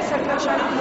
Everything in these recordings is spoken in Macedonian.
se plačati.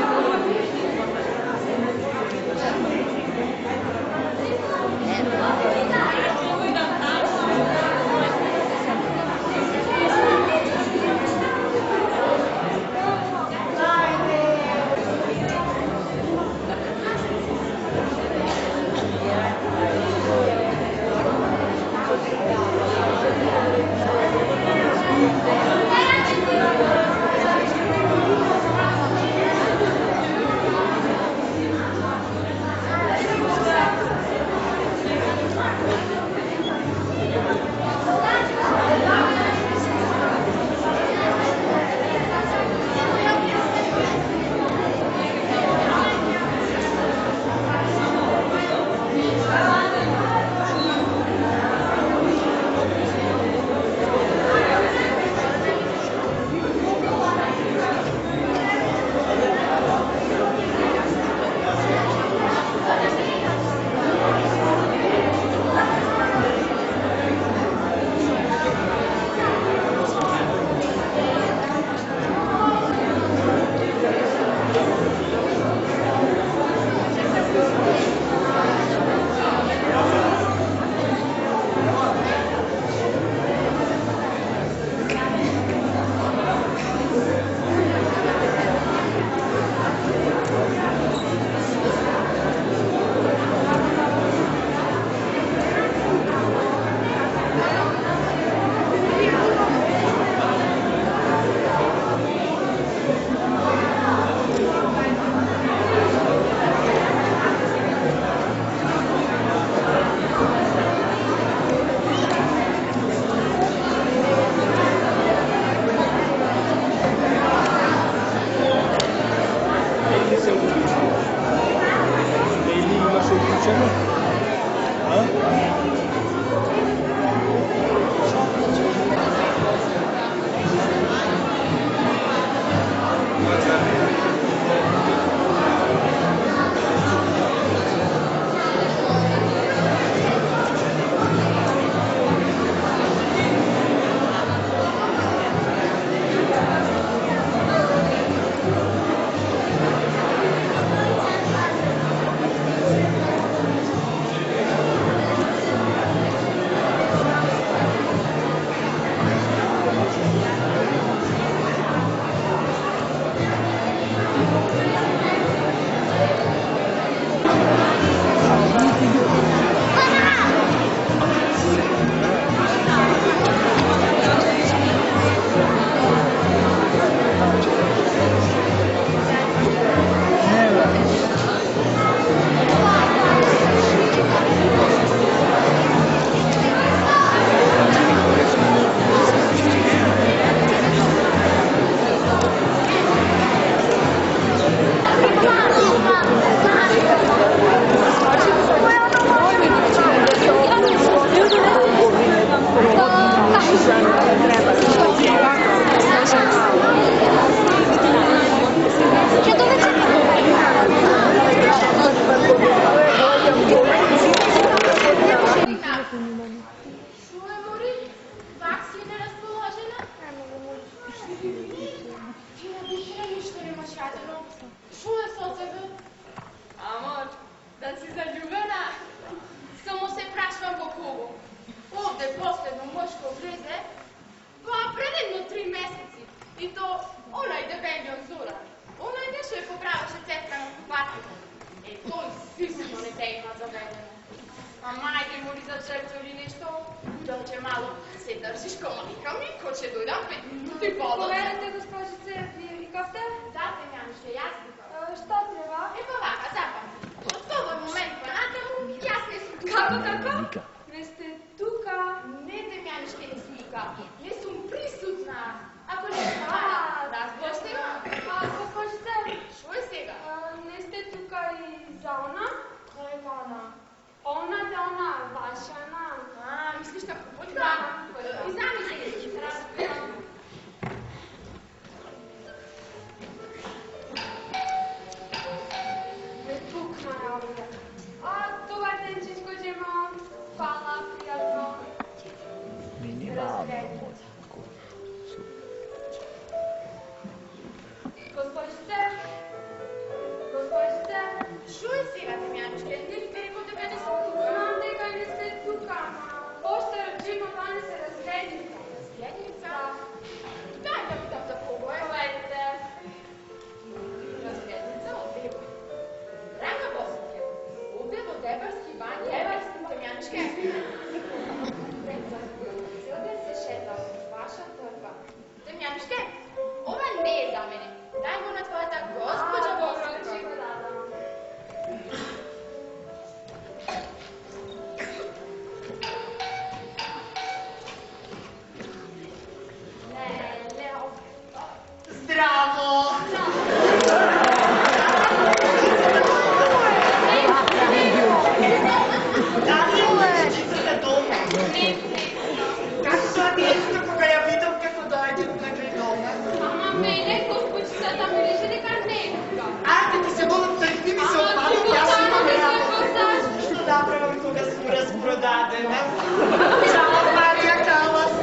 Нямишке, никога тебе не съм тука. Знам дека не сте тука, ама по-щара джипа мане се разгледница. Разгледница? Дай да питам за кого е. Гледайте. Разгледница от Девой. Рана Босовке. Овде во Дебарски бани. Дебарски, Дамјанишке. Целде се шета ваша търба. Дамјанишке, ова не е за мене. Дай го на твоята госпожа Босовка. Здраво! Дечицата дома. Както Адиечка, кога я видам како дојде на дома. Ама мене, госпожицата ми лежи дека не е тука. Ајде ти се молам, тръгни ми се отпадам, аз имам работа. Што направам кога сме разпродадена? Чао, Марија Калас.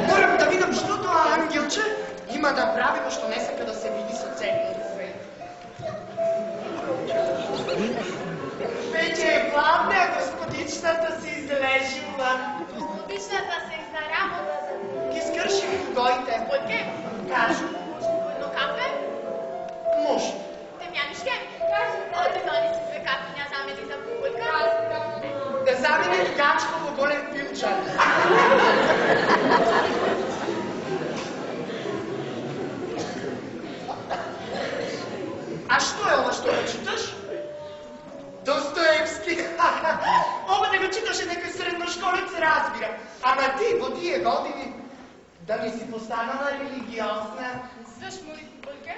Морам да видам што тоа ангелче има да прави, но што не сака да се види со целиот свет. Веќе е гладна, господичната се излежила. Господичната се изна работа за Ги скрши фугоите. Отке? Кажу. Едно кафе? Може. Дамјанишке, оди дони си две кафиња за мене за публика. Да замене гачко во голем пилчан. А што е ова што го читаш? Достоевски. Ова да го читаше некој средношколец разбира. Ама ти во тие години да не си постанала религиозна. Заш мои публика?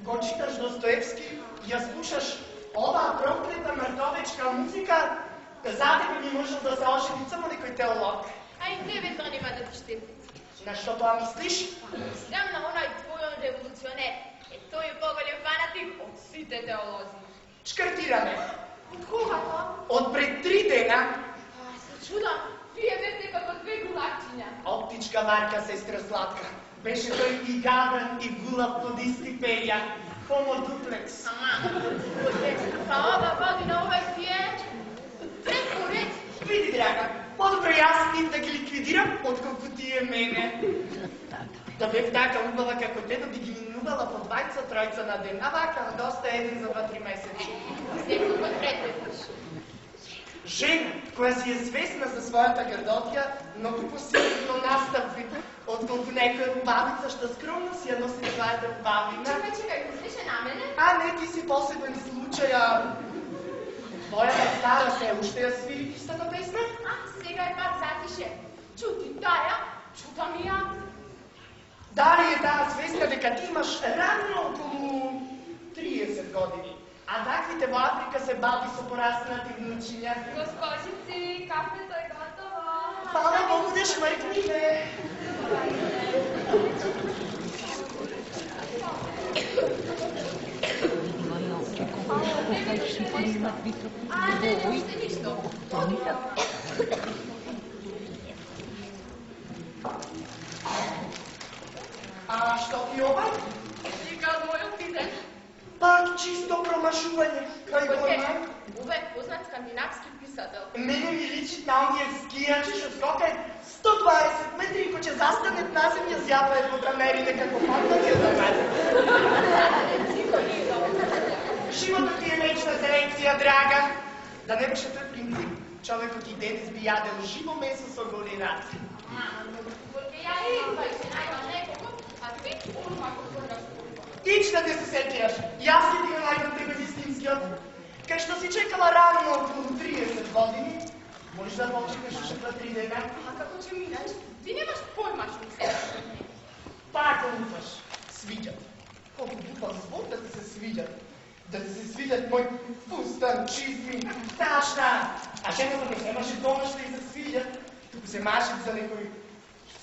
Го читаш Достоевски, ја слушаш оваа проклета мртовечка музика, за тебе би можел да се ожени само некој теолог. А и тебе тоа нема да ти штети. На што тоа мислиш? Мислам на онај твојон револуционер. Тој е поголем фанатик од сите теолози. Шкартираме. Од кога тоа? Од пред 3 дена. Се чудам, вие бевте како две гулачиња. Оптичка варка, сестра Сладка. Беше тој и гаден и гулав под исти перја. Homo duplex. Па ова води на овој тие преко ред. Види, драга, по-добро јас нив да ги ликвидирам, отколку тие мене. Да бев така убава како те, да би ги минувала по 2-3 на ден. А вака, доста еден за 2-3 месеци. Секој пат предвидиш. Жена, која си е свесна за својата грдотја, многу посилно настапи, отколку некоја убавица што скромно си ја носи својата убавина. Чекај, мислеше на мене? А не, ти си посебен случај, твојата стара се уште ја свири истата песна? А, сега е пак затише. Чути таја, чутам и ја. Дали е таа свесна дека ти имаш рано околу 30 години, а таквите во Африка се баби со пораснати внучиња. Госпожици, кафето е готово. Фала Богу да шмркниле. А, не, уште ништо. А што ти ова? Слика од мојот пизен. Пак чисто промашување. Кај го има? Увек познат скандинавски писател. Мене ми личи на оние скијачи што скокаат 120 метри и ко ќе застанет на земја зјапаат во камерине како паднати од намази. Животот ти е вечна селекција, драга. Да не беше тој принцип, човекот и денес би јадел живо месо со голи раци. Porque ја идва и се најва некого, а ти урма го поргаш урма. Ич да те се сетијаш, јас ќе ти го најдам тебе вистинскиот. Кај што си чекала рано околу 30 години, можеш да почекаш уште 2-3 дена. А како ќе минеш? Ти немаш појма што ми се Пак луташ, свиѓат. Колку глупав звук да ти се свиѓат. Да ти се свиѓат мој фустан, чизми, ташна. А жената не се маше домашна и се свиѓат, туку се машат за некој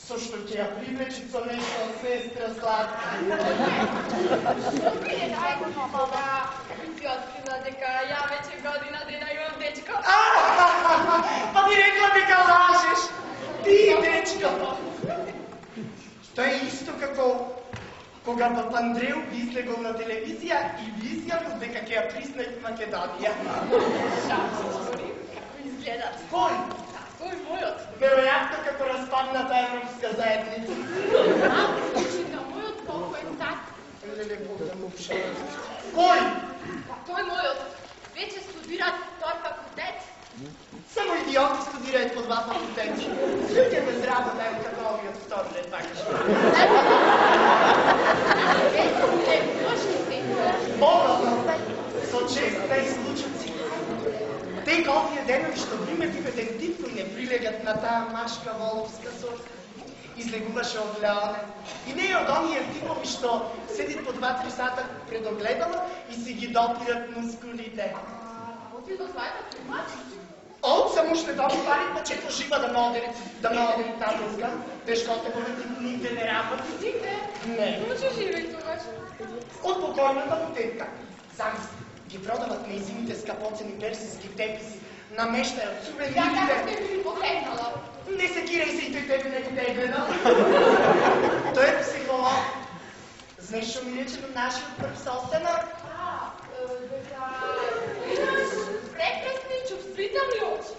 со што ќе ја привлечи со нешто сестра Сладка. Што биде најго да ти открила дека ја веќе година дена имам дечко? Па ти рекла дека лажеш. Ти, дечко. Тоа е исто како Кога Папандреу би излегол на телевизија и би изјавил дека ќе ја приснет Македонија. Шапси, Чори, како изгледат. Кој? Кој мојот? Веројатно како распадната европска заедница. Значи на мојот покоен тат. Леле, Бог да му пшава. Кој? Па тој мојот. Вече студира тој факултет. Само идиоти студираат по 2 факултети. Луѓе без работа е како овиот Сторлет, бакаш. Богато, со честа исклучоци. Тека овие денови што приметив еден тип кој не прилегат на таа машка воловска сорта. Излегуваше од Леоне. И не е од оние типови што седит по 2-3 сата пред огледало и си ги допират мускулите. Оти до својата фирма? Од само ще доби пари, па чето жива да ме одем татовска, тешкоте го никде не работи. Никде? Не. Учи живи тогаш. Од покойната му тетка. Замисли, ги продават неизините скапоцени персиски теписи, намештајот Ја сувенирите. како сте ми потегнала. Не се кирај се и тој тебе не те гледа. Тој е психолог. Знаеш што ми рече на нашиот прв состенок? Дека имаш прекрасни чувствителни очи.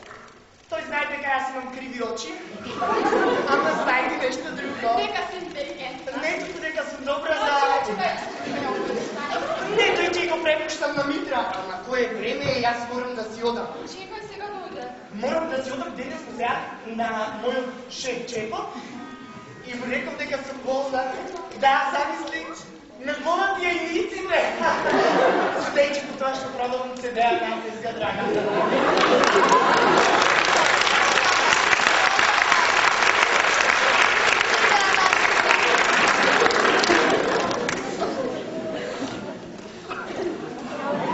Тој знае дека јас имам криви очи, ама знае ли нешто друго. Дека си интелигентна. Не туку дека сум добра за... Чекај, Не, тој ќе го препуштам на Митра, ама кое време е, јас морам да си одам. чекај сега да оде. Морам да си одам денес сега на мојот шеф Чепо и му реков дека сум болна. Да, замисли, не болат ја и ниците. Судејќи по тоа што продавам CD-а на Афеска Драга.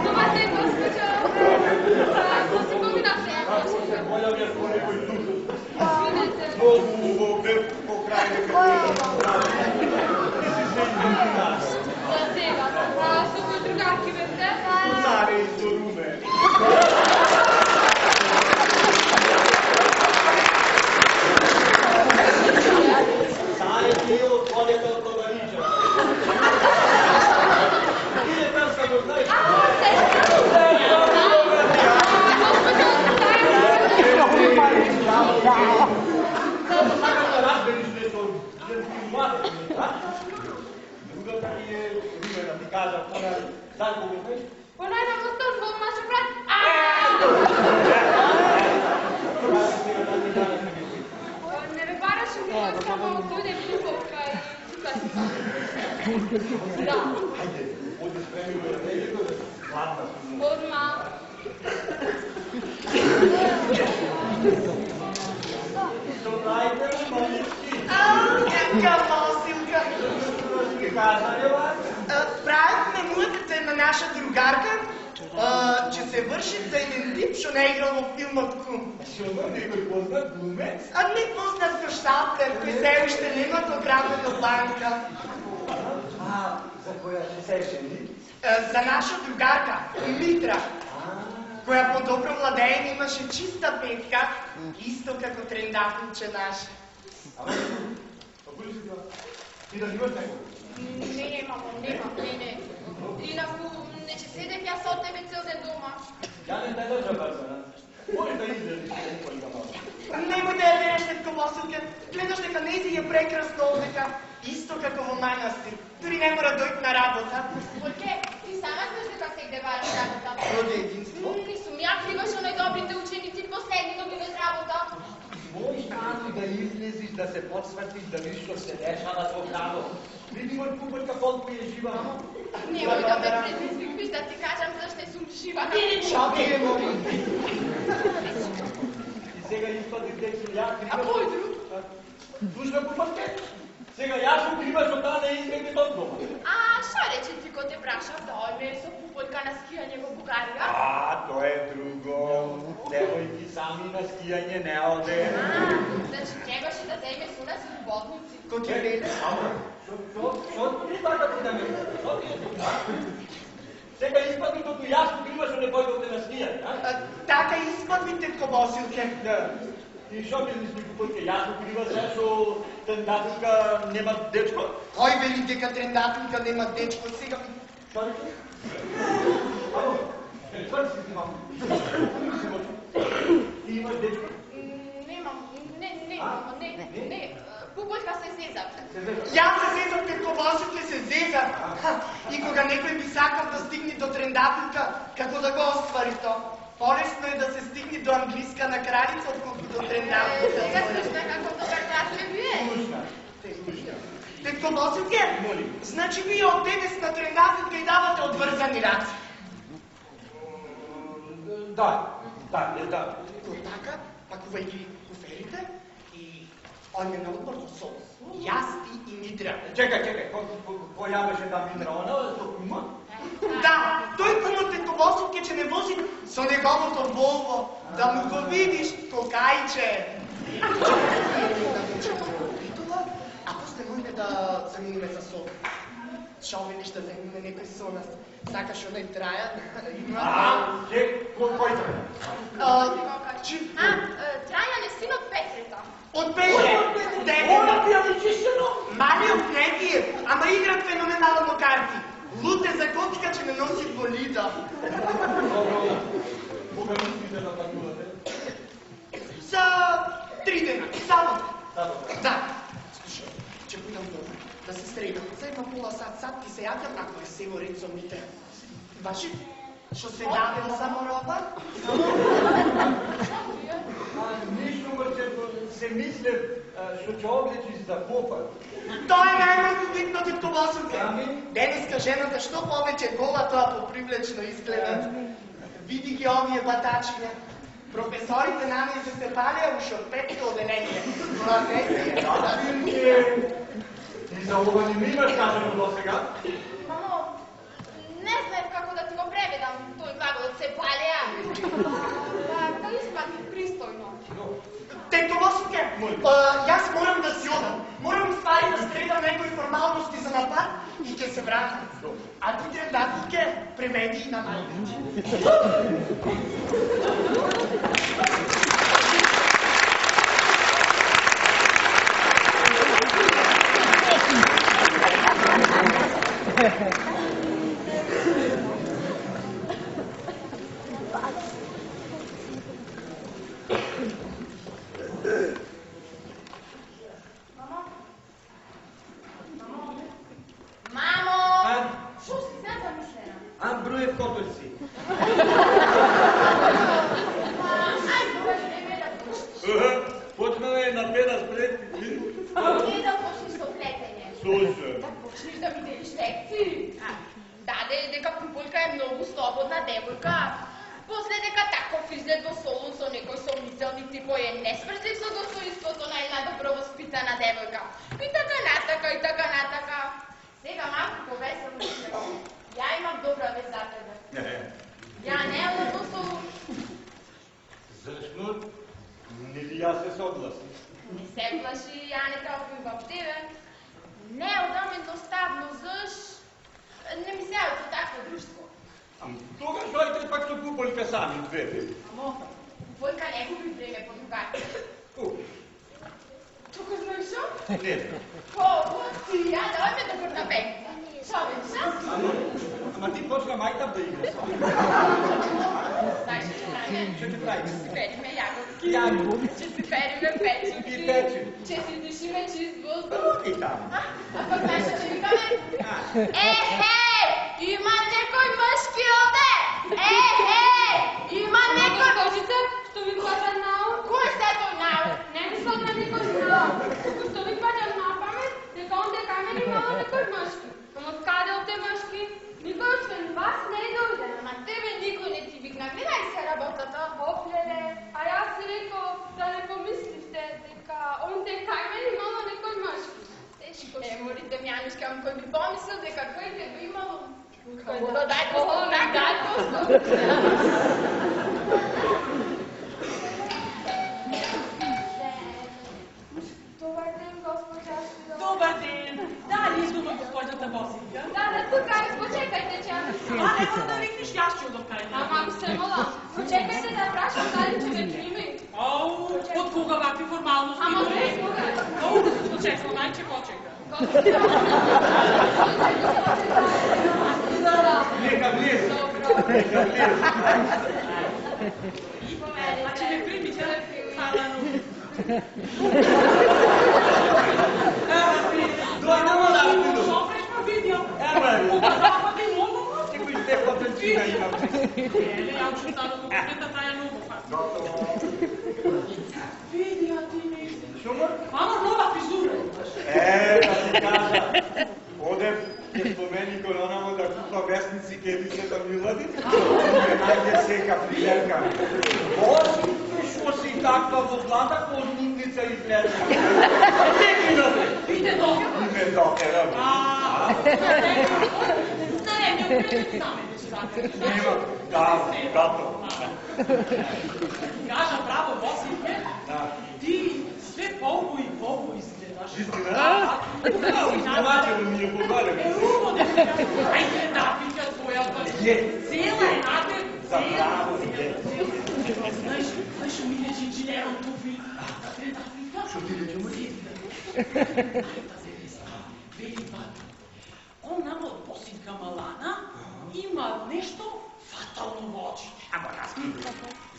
Добар ден, госпожо. Што си поминавте? Извинете. За сега. Со кој другарки бевте? Понай на мостот во нашо брат. Не ме бараше мојот, само дојде Филовка и тука си. Да. Одма. Кака Василка! Правихме мудрите на наша другарка, че се върши за един тип, што не е играл во филмот Кум. Некој познат глумец? А не познат кошталка, кој се уште нема пограбена банка. За која ще се жени? За наша другарка, Митра, која по-добро владење имаше чиста петка, исто како трендафилче наше. Ама, були си тоа? Ти да имаш некој? Не, мамо, немам, не. Инаку, не че седев јас од тебе цел ден дома. Ја не те држа барзана. Може да излезеш некој малко. Немој да ја вереш тетко Василке, гледаш дека нези е прекрасно овдека, исто како во манастир. Дури не мора дојд на работа. Порке, ти сама знаеш дека сегде бараш работа. Роди единство. Не сум ја крива што најдобрите ученици последни доби без работа. Може да излезиш, да се подсватиш, да видиш што се дешава со градот. Види мој пупојка колку е жива. Немој да ме предизвиквиш да ти кажам зашто сум жива. Чакај, моли. И сега испади дека сум ја крива. А кој друг? Слушна пупојка? Сега јас сум крива што таа не избегне од дома. А шо рече ти ко те прашав да ојме со пупојка на скијање во Бугарија? Тоа е друго. Девојки сами на скијање не оде. Значи требаше да земе со нас работници. Ко ти рече? Ама, што ти така ти да ме? Што ти е? Сега испади како јас сум крива што не појдовте на скијање, а? Така испадни тетко Василке. Да. И што мислиш ми пупојка? Јас сум крива што трендателка нема дечко? Кой вели дека трендателка нема дечко? Сега ми... Що рече? Ало, твърди си ти, мамо. Ти имаш дечко? Немам, не. Пупојка се зезав. Јас се зезав како вашите се зезав. И кога некој би сакал да стигне до трендателка, како да го оствари то? Полесно е да се стигне до англиска на кралица, отколку до трендателка. Сега слушна како добар клас ме бие. Тетко Босилке, значи вие од денес на трендателка и давате одврзани раци. Да. То така, пакувајќи куферите и оње на одмор со јас и Митра. Чекай, која беше та Митра, она со кума? Да, тој кумот Тетко Босилке че не вози со неговото Волво, да му го видиш кокајче. А после мојме да заминиме за сон. Шо велиш да заминиме некој со нас? Сакаш онај Трајан? Кој Трајан? Трајан е синот Петрета. Од Петре! Она пијаничишено? Малиот не е, ама игра феноменално карти. Лут е за коцка, че не носи болида. Добро, кога мислите да патувате? За 3 дена, само. Да. Слушай, че будам добар, да се средам. За има пола сат ти се јавам, ако е сево ред со Митра. Баши, шо се дадел за мороба? Ништо мрче, се мислев што ќе облечиш за попар. Тоа е најмалку битно Тетко Босилке. Ами? Денеска жената што повеќе гола, тоа попривлечно изгледа. Види ги овие батачиња. Професорите нами се палеа уш од 5-то оделение. Тоа не се И за ова не ми имаш кажано до сега? Мамо, не знаев како да ти го преведам тој глаголот се палеа. Да испадне пристојно. Тетко Босилке, јас морам да си одам. Морам ствари да средам некои формалности за напад и ќе се вратам. А ти трендателке, премеди на мајка. Мамо! Шо си се замислена? Броев котор си. Ајде, кажи ме да пуштиш. Почнаме на 5 спред. Не да почнеш со плетење. Слушай. Да почнеш да ми делиш лекции. Даде дека Пупојка е многу слободна девојка. После дека тако излед во солун со некој сомнителник тип кој е несврзлив со достоинството на една добро воспитана девојка. И така натака. Сега малку повесело. Ја имам добра вест за тебе. Ја не одам во солун. Зашто? Нели јас се согласам? Не се плаши, ја не толкова в тебе. Не одам едноставно, не ми се од такво друштво. Тогаш дојдете пак со Пупојка сами двете. Амо, Пупојка не губи време по другарите. Тука знаеш шо? Не. Ти ја даваме да горна бек. Шо вече? Ама ти почна мајтап да играш. Знаеш што прави? Што ќе прави? Че си периме јаготки. Јаготки. Че си периме печуки. И печуки. Че си дишиме чист воздух. И там. А пак знаеш што ќе викаме? Има некој мъжки овде! Има некој... Кажете, што ви паѓа на ум? Кој се тој наум? Не мислам на никој знал. Туку што ви паѓа на памет, дека онде кај мене имало некој мъжки. Ама откаде од те мъжки? Никој освен вас не е дојде. Ама тебе никој не ти викна. Гледај се работата. Оплеле, а јас си рекол да не помислите дека онде кај мене имало некој мъжки. Тешко ще морите Мјанушка, ама кој би помислил дека кој те би имало? Да, Дај просто, дај просто. Добар ден, госпожа Шпидова. Добар ден! Дали изума госпожата Босилка? Да, тука е, почекајте, че ја А не мора да викнеш, јас ќе одам кај Ама ако се мола, почекајте да прашам дали ќе ме прими. Ау, од кога вакви формалности? Ама не, кога? Ау, Чесла, майче почека. Нека влезе. А че ме примите, хвала ноги. Дојдемо да видам. Шофреш ма видео. Ево. Запати много. Некој те потенцина има. Еле, ја учу само купите тая много фати. Види, а ти не си. Шумар? Ама нова физура. Да ти кажа. Одев ке спомени коронамо да купа вестници ке Елисета Миладин. Најде сека фрилерка. Боже, шо си таква во злата кожница изгледа. Теки добре. Иде долу. Име дотера. Не, не упрежете саме, Нема. Дато. Кажа право, Босике, ти sve polku i polku izgledaš. Istina? Znamaćemo mi je pogodio. Rugo da ti kažem, ajde napika tvoja, pa cijela je nade, Zapravo je. Znaš, mi je inženjerom tu vi, Afrika? Što ti rećemo? Veli bata, on nama od Bosinka Malana ima nešto fatalno v očите. Ама разкрито.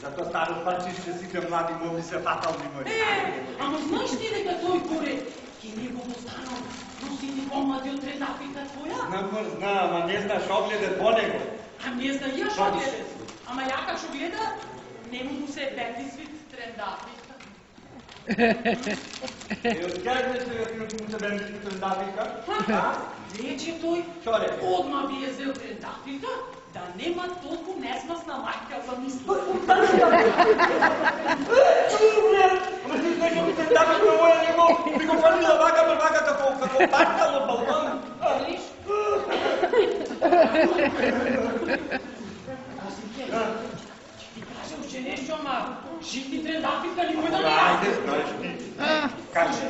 Зато старо парчишче сите млади моми се фатални мои. Ама знаеш ти дека тој горе ке негово станал носи ни помлади од трендафика твоја? Знам, ама не знаеш огледе по него. А не зна јаш огледе. Ама ја кај што гледа, нему му се бенди свит трендафика. Скажи сега ти му се бенди свит трендафика? Рече тој, Што рече? одма би е зел трендафика, да нема толку несмасна мајка за мисли. Чубре! Ама ти знаеш ми трендафика моја него, би го фалила вака како паркал од балкон. Видиш? Ти кажа уште нешто, ама жити трендафика никој да нема. Ајде, знаеш ти. Кажи,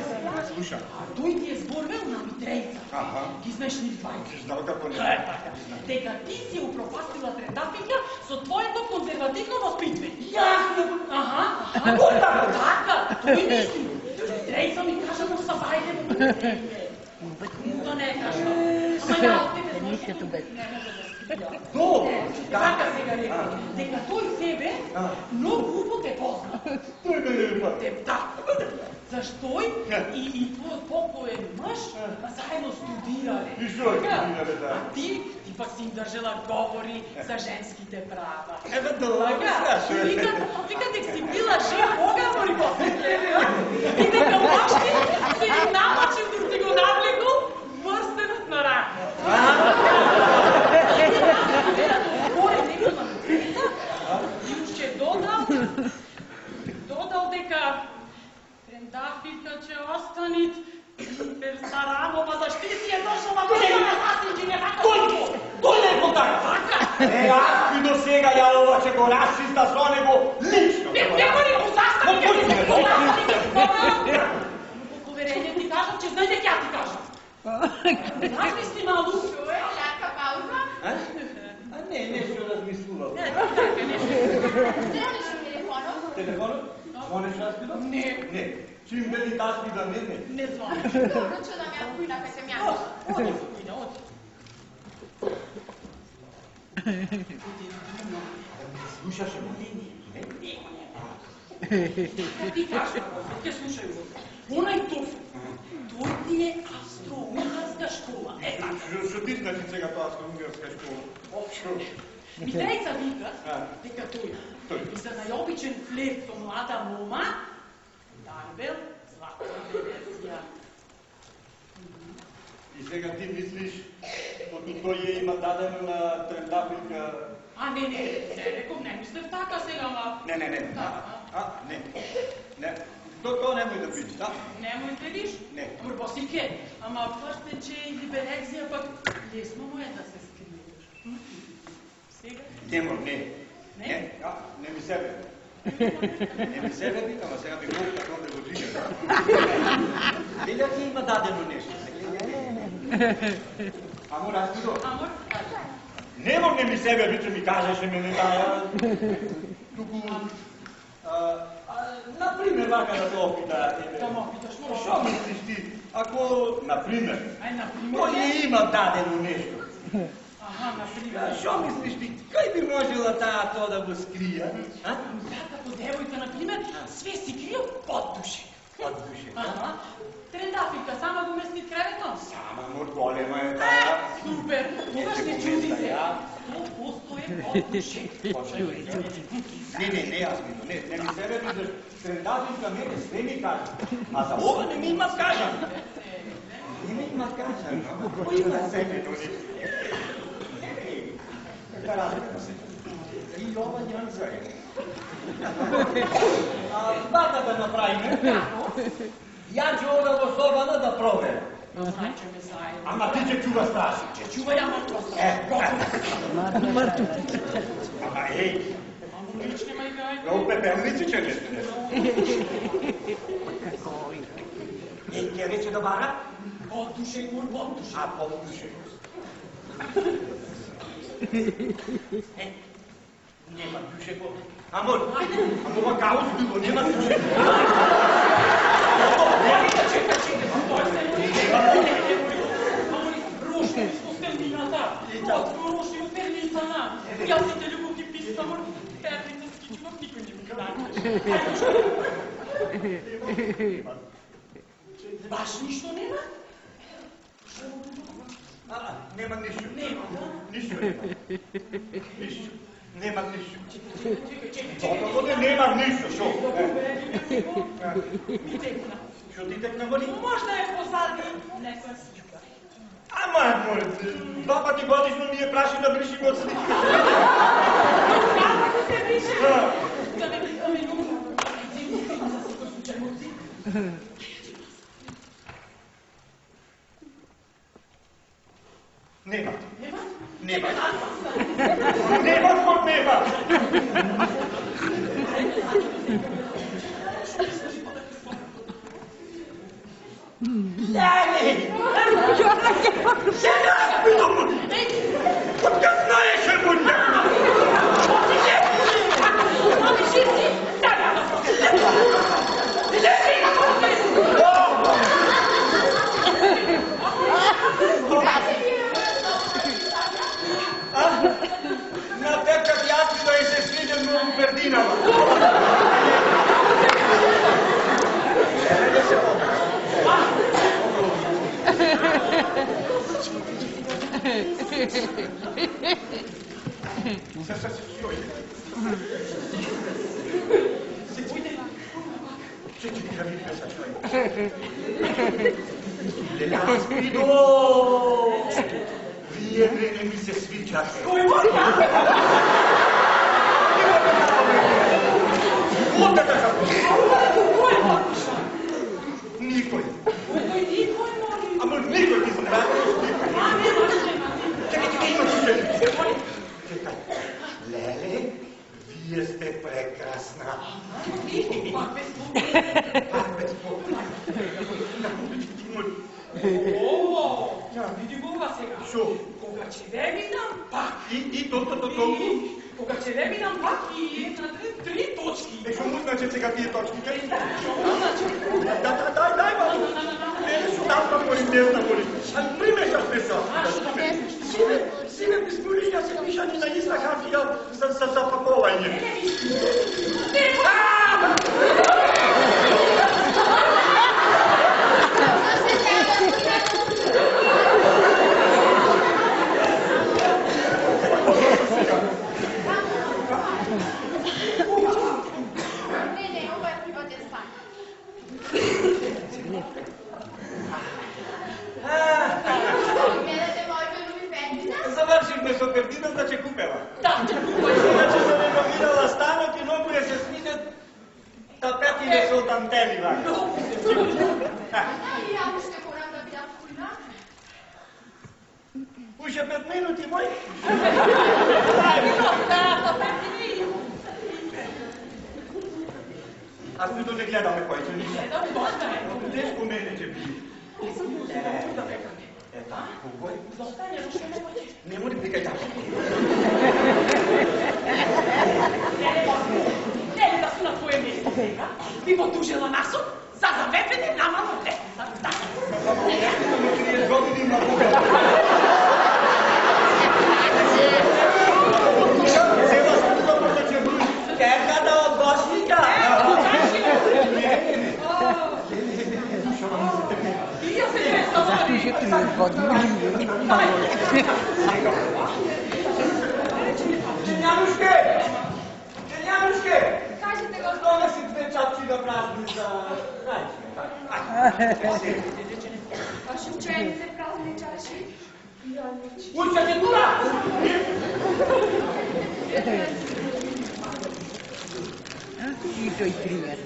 слушам. Тој ти е зборвел на Митрејца. Ги знаеш ни двајца. Ти знал како не. Дека ти си упропастила трендафика со твоето конзервативно воспитвање. Јасно! Така, тој мисли. Митрејца ми кажа му са бајде му. Да не кажа. Ама ја од тебе знаеш, не може да спија. Така сега рекол, дека тој себе многу убо те позна. Тој ме лепа. Да. Заштој и твојот покоен мъж заедно студирале. И што е студирале, да? А ти пак си им држела говори за женските права. Еве долага, слушај. Вика дека си била жен поговори во Северија и дека мачки си ги намачил да си го навлекол врстенот на рака. И уште додал дека трендафика ќе останит пер Сарамова, зашто ти си е дошла во него на сасинџи не вака. Тој не е контакт. Аз би до сега ја ова ќе го расчиста со него лично. Некој ни го застави, по поверење ти кажам, че знај дека ја ти кажам. Размисли малу. Лека пауза. А не, нешто размислувал. Така, нешто. Звониш ми телефонот? Телефонот? Звониш распидам? Не. Чим бели ташки да не. Не звони. Добро, че да ме кујна кај се мјавиш. Оди, оди. Слушаше ме? Ти кажа, ќе слушај го. Онај тој ти е австро-унгарска школа. Така. Што ти значи сега тоа австро-унгарска школа? Митрејца вика дека тој и за најобичен флирт со млада мома дарбел златна Венеција. И сега ти мислиш, од тој ја има дадено на трендафика? А, не, реков, не мислев така сега, ма... Не. Не. Тоа немој да биде, да? Немојте виш? Не. Бурбосике, ама тврсте, че и либерекција пак лесно му е да се скриеш. Сега? Нема, не. Не ми себе. Не ми себе викам, а сега ми го како да го движам. Дели ти има дадено нешто? Амор, разкидо. Амор? Нема не ми себе, виче ми кажеше ме не таја. Туку... Например, вака да те опита. Да ме опиташ, моля. Шо мислиш ти, ако, например, Ај, например. кој не има дадено нешто? Аха, например. Шо мислиш ти, кој би можела таа тоа да го скрија? А? Како девојка, например, све си крио под душе. Од душе. Ага. Трендафика, сама го мести креветом. Сама му голема е таа. Супер, тогаш не чудите. 100% е под душе. Не, Јасмино, не ми себе бидеш трендафика, мене све ми кажа. А за ова не ми има кажа. Не ми има кажа. Кој има себе, но Каква разлика се? И ова Јанца е. Вака да направиме. Ја ќе одам во собана да проверам. Знајче ме заедно. Ама ти ќе чуваш страшно. Че чува ја мртво се. Ама еј, Ама лич нема играј. много пепелници ќе не стане. Еј, ќе рече да бара? Под душе, мој под душе. А, под душе. Нема душе по... Амор, ама каус било, нема душе. Руши со стелнината. Потро руши од стелницата. Јас си те љубов ги писам, перница скичувам, никој не ми кадајте. Баш ништо нема? Нема ништо. Нема, да? Ништо нема. Ништо. Нема ништо. Чекај. Како нема ништо, шо? Ми текна. Шо ти текна води? Можда е позади некоја сичка. Ама, моје, 2 пати годишно ми е праши да бришим од слики. Како се пише? Да ме минува. За секој случај моци. Нема. Нема? Нема. Нема, код нема. Леле! Откъде знаеш, Бунда? Ами жици! На теб като ясно да и се свидя много пердинава. Вие не ми се свичате. Лодата за никой. Ама никой ти знае, никой. Чекай, има чекай. Чекай. Леле, вие сте прекрасна. Пак безпокойна. Види го ова сега. Шо? Кога ќе ве видам пак. И толку? Кога ќе ве видам пак и на 3 точки. Шо му значи сега тие точките? Што му значи? Дай, бабу. Не, шо там боли, не знам боли. Примеша смисъл. Сине ми смолиш да се пишани на иста хартија за запаковање. Не, ова е приватен стан. Гледате моите люби пенкина? Завършихме со пердината, че купела. Да, ќе купај. Иначе се реновирала станот и многу е се смидат тапетите со дантели, вака. Многу се свидат. И ја ще корам да бидам кујна. Уште 5 минути, мој. Аз ми не гледаме кој ќе ниша. Да, доста е. Тешко мене ќе би. Да векаме. Ета, кога? Доста е, зашто не поќе? Не му ли прикај така? Не, да су на твое место сега. А случайните празни чаши? Урчате тука! И той пример.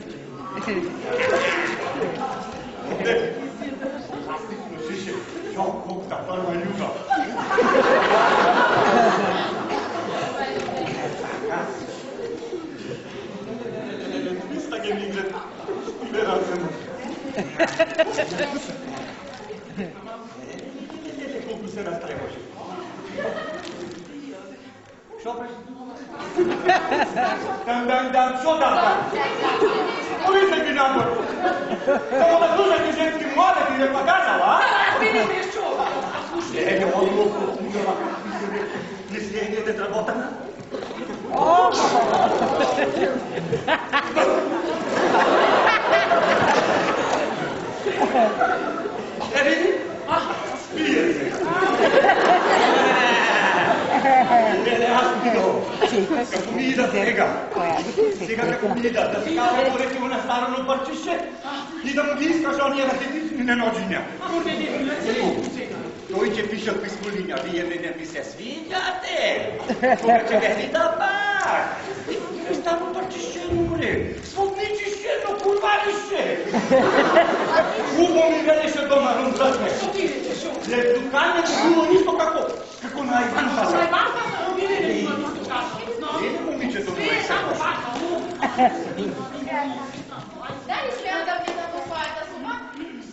Слушай, чё, колко да първа юга? Миста ги миглят. Берам се му. Колко се разтребаше. Шо беше? Дам, шо дам? Полиция ги напър. Само да слушате женски младе ти не покажала, а? Аз ми не ме чува. Не, много хубава. Не си е да работа. Ери? Спие се. Не, аз бидо. Како ми ида сега. Сега како ми ида, да си казва порече на старано парчище и да му ги искаш ония ракетични неножиня. Той ќе пише писмолиња, вие не ми се свиѓате. Кога ќе бехте пак. Старо парчище умре. Сводничище, но курвалище. Убо ми велеше дома, разбрате. След дукањето било нисто како на Иван Паса. На Иван Паса, вие не има нищо казано. Не, момичето му е сега. Дали смея да влизам во својата соба?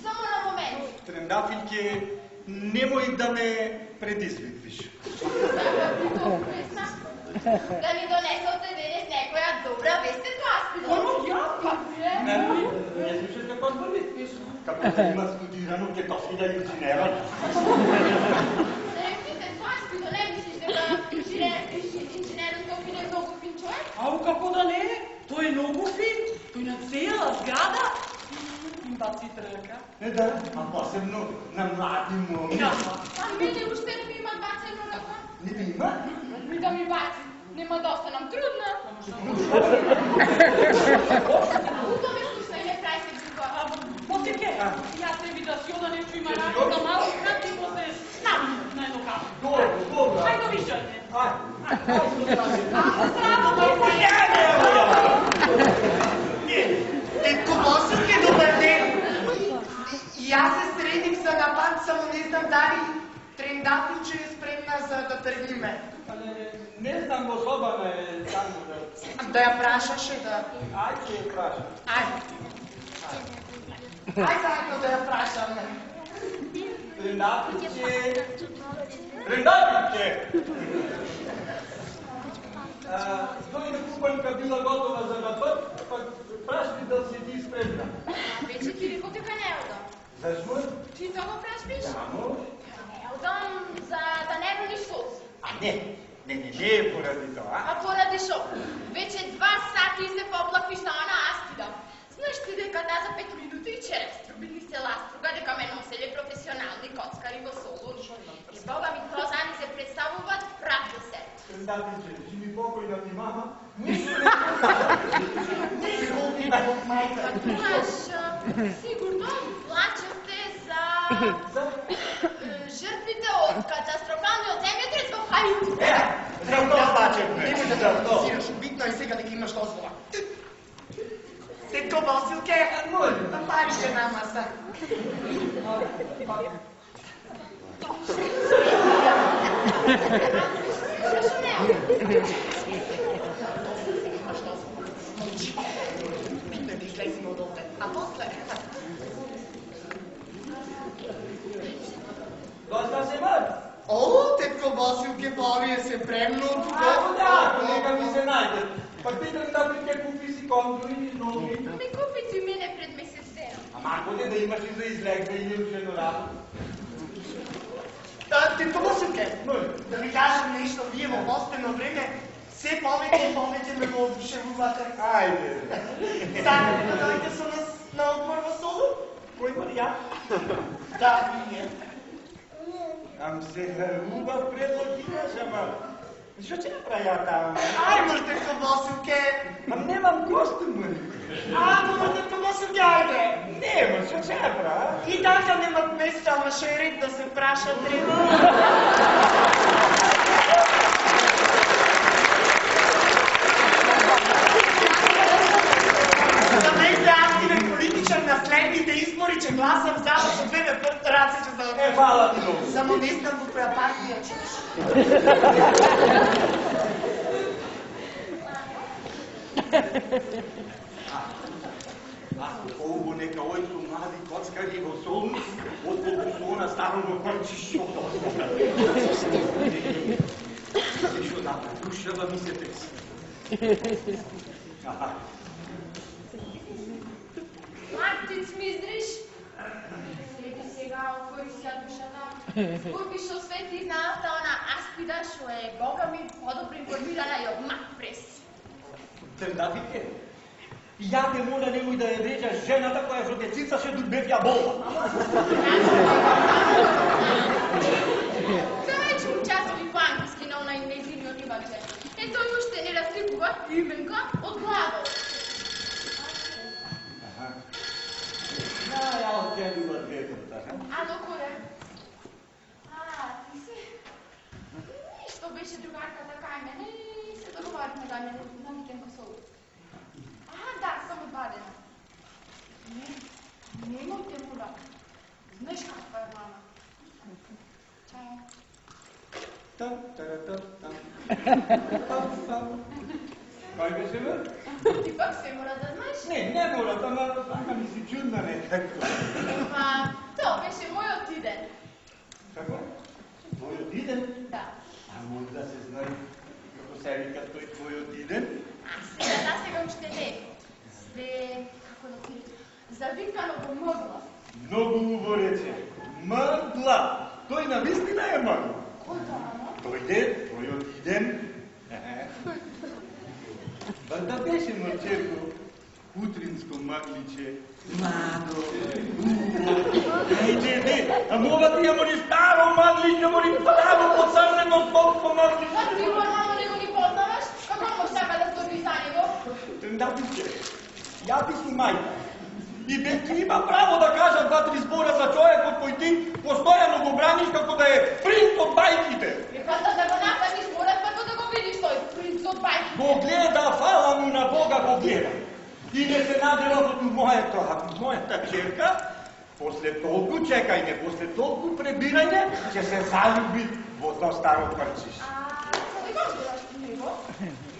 Само на момент. Трендафилке, немој да ме предизвиквиш. Да ми донесете денес некоја добра вест, Аспидо. Не слушате по-първи? Како да има студирано кетофиля инженера. Аспидо, не мислиш дека инженерот Тофин е многу фин човек? Ау, како да не? Тој е многу фин. Тој на цела зграда им баци трънка. Да, а посебно на млади моми. А мене уште не ми има бацено ръка. Не би има? Ми да ми баци. Нема да останам трудна. Уто ме слушай, не прави се глупа. Посетке, јас те вида си ода нечу има работа, малко кратки после снами на едно кафе. Добро. Хајде виждате. Тетко Босилке, добър ден! И аз се средих за напад, само не знам дали Трендафилче е спремна за да тргниме. Не знам особено е само Да я прашаше да... Ајде ја прашам. Ай заедно да я прашаме. Трендафилче! Той да купанка била готова за напът, пък прашли да седи спремна. Вече ти викам дека не одам. Зашмо? Ти тоа го прашпиш? Само? Не одам за да не рониш соци. Не е поради тоа. А поради шо? Вече 2 сати се поплаквиш на Ана Аспида. Знаеш ти дека да за 5 минути и череп струбили се ластруга дека ме носеле професионални коцкари во Солун. И Бога ми прозани се представуваат прав до себе. Трендафилче, живи покојна ти мама. Знаеш, сигурно плачете за жртвите од катастрофалниот земјотрес во Хају. За то плачевме. Немој да драматизираш, битно е сега дека имаш дозвола. Тетко Босилке, напарише nama sa. Зашо не? Молчи. Битно е да излеземе од овде. А после... Доста се мърт. О, тетко Босилке, повие се премно тука. Нека ми се најде. Пак ти Трендафилке купи си контури и нови. Ми купи ти мене пред месец дена. Ама ако не да имаш и за излегна или учено работа. Тетко Босилке, да ви кажем нещо, вие во последно време все повеќе и повеќе ме го одушевувате. Ајде. Сакате да дојдете со нас на одмор во Солун? Кој Марија? Да, вие. Ам се хрумба предлог имаш, ама Що ще правя там? Ай, мъртъв Василке! Ам немам костюм, мъни. Мъртъв Василке, айде! Нема, що ще правя? И даже немат места на шериф да се праша трябва. За мен за активен политичен на следните избори, че гласам за да се две ръце, че за... Хвала ти много. Само не искам до коя партия чуш. Ovo neka ovi su mladi kockari go solni, отколку su ona старого парчищото. Що направи? Душева ми се теси. Мартиц миздриш? Седи сега, отвори ся душата. Скупи шо свети знаната она аспида, шо е Бога ми по-добро информирана и од мак прес. Тендатите? Ja te moля nemoj da je vređaš ženата koja što te cicаше до бевја бола. Завече участвали по англиски на онaj незиниот имаче. Е тој уште не разликува именка од глагол. Ja od tebi vървекам, така? Ало, коре? Ти си? Ништо беше другарката кај мене и се договорихме да на викенд косово. Да, съм отвадена. Не имайте моля. Знаеш каква е мама? Чао. Кой беше, бе? Ти пък се мора да знаеш? Не мора, ама ми си чудна некаква. То беше мојот иден. Како? Твојот иден? Да. А може да се знае како се вика тој твојот иден? Сега уште не. Како да ти завикано го мъгла. Много убаво рече. Мъгла. Тој навистина е мъгла. Кој тоа, но? Тојде, твојот иден. Да беше, мърчерко, утринско мъгличе. Младо, Айде, а мога ти ама ни старо мъгличе, ама ни право подсърнено сладко мъгличе. А ти нормално не го ни познаваш? Како можеш така да стои за него? Да, пиче, ја ти си мајка. И без ти има право да кажа два-три збора за човекот кој ти постојано го браниш како да е принц од бајките. Прихвата да го нападиш, мора първо да го видиш тој принц од бајките. Го гледа, фала му на Бога го гледа. И не се надела во мојата черка, после толку чекајне, после толку пребирајне, ќе се залюби во то старо парчище. Кој го збораш ти него?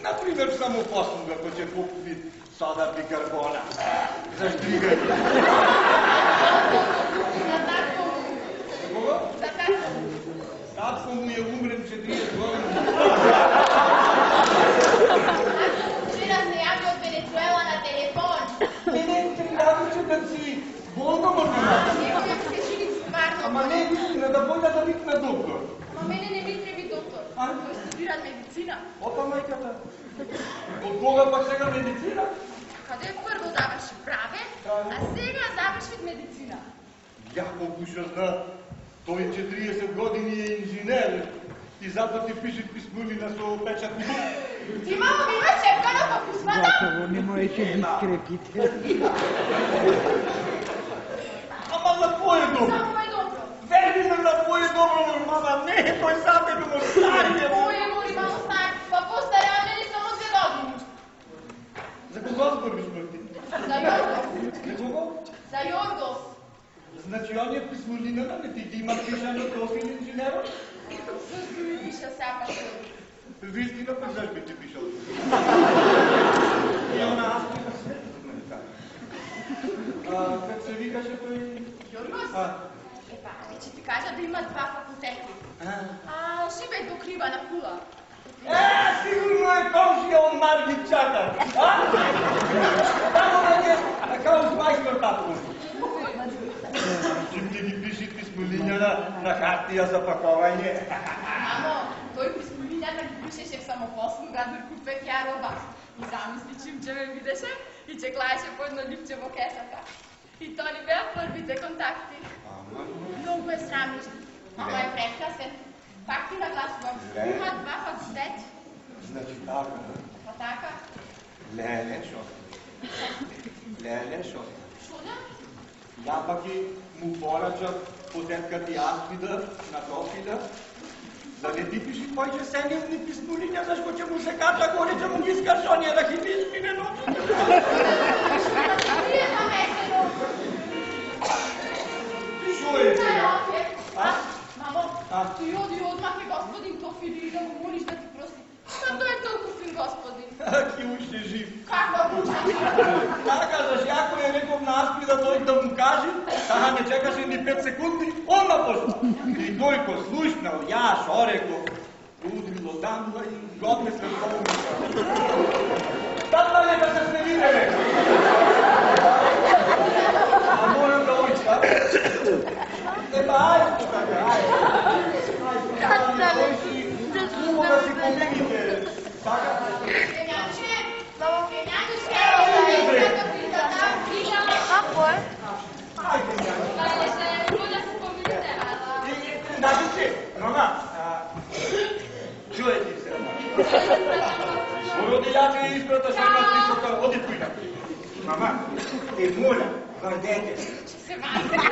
Например, само послуга кој ќе покупи сода бикарбона. За штригање. За татко му. Кого? За татко му. Татко му е умрен 40 години. Вчера се јави од Венецуела на телефон. Не, трябваше да си болна, мърмина. Некој се чини стварно. Ама не, истина, да бъда да викна доктор. Ама мене не ми треби доктор. Тој студира медицина. Опа, майката. От кога пак сега медицина? Каде прво заврши праве, а сега заврши медицина. Я колку ще зна, той 40 години е инженер и затоа ти пише писмулина со печатни букви. Ти мамо ми има чепкано по писмата? Готово, не можеше да изкрепите. Ама за твое добро. Само е добро. Верни се за твое добро, мама, не, той сам е го стари. Моје мори мало стар, па постаря мене само 2 години. За кого збориш, Марти? За Јоргос. За кого? За Јоргос. Значи, он е писмулина, не ти ги има пишано профил инженерот? Също ми пиша сяка шоу. Вистина, пък защо би ти пишал? И она аз пиша след мен така. Как се викаше той? Јоргос? Епа, ќе ти кажа да има 2 факултети. Живее до Крива на Кула. Сигурно е комшија од Маргит Чакар. Тамо да е хаусмајстор татко. Чим ти ги пиши писмолињата на хартија за пакување? Мамо, тој писмолињата ги пишеше в самопослуга, дурку пекја роба. И замисли чим че ме видеше и че гледаше по едно липче во кесата. И то ни беа првите контакти. Многу е срамишно, ама е прекрасен. Пак ти нагласувам. Има 2 път 10. Значи така. Па така. Леле, шоста. Леле, шоста. Шо да? Ja pак и му поръчат потетката и аз вида на Софида, да не ти пиши твоите семилни писнулиня, защото че му се кача горе, че му ги искаш, а не да хити измине ночите. Вие намесено. Шо е сега? Мамо, ти оди odmah je gospodin Tofili i da mu moliš da ti prosti. Šta to je толкова fin gospodin? Ти още жив. Как да му Така, защото е рекол на Аспи да той да му каже, така не чекаше ни 5 секунди, он напусна. И той го слушнал, я шо рекол, удрило дамла и годне след полумица. Тата нека се смирите, бе! А молим да уйча. Еба, айде тука, айде. Хубаво да си помогите. Така? Пенянче! Пенянче! Какво е? Айде, няма. Хайде се, да се помилите. Значи че, мама, чуете се. Родилята и изпрата се на списъка, оди туйна. Мама, те моля, върдете се. Се върдете.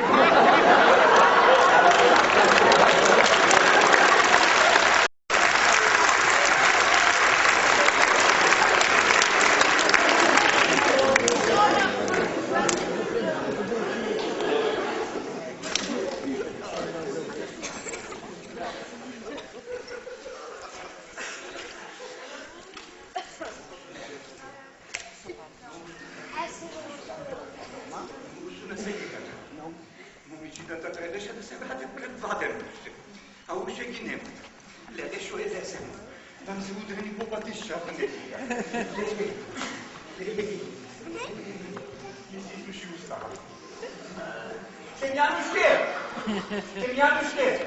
Момичетата трябваше да се вратят пред 2 дена. А уж ги нема. Гледай, шо е десен. Там се удрени по пътища. И си души остава. Темянушке! Темянушке!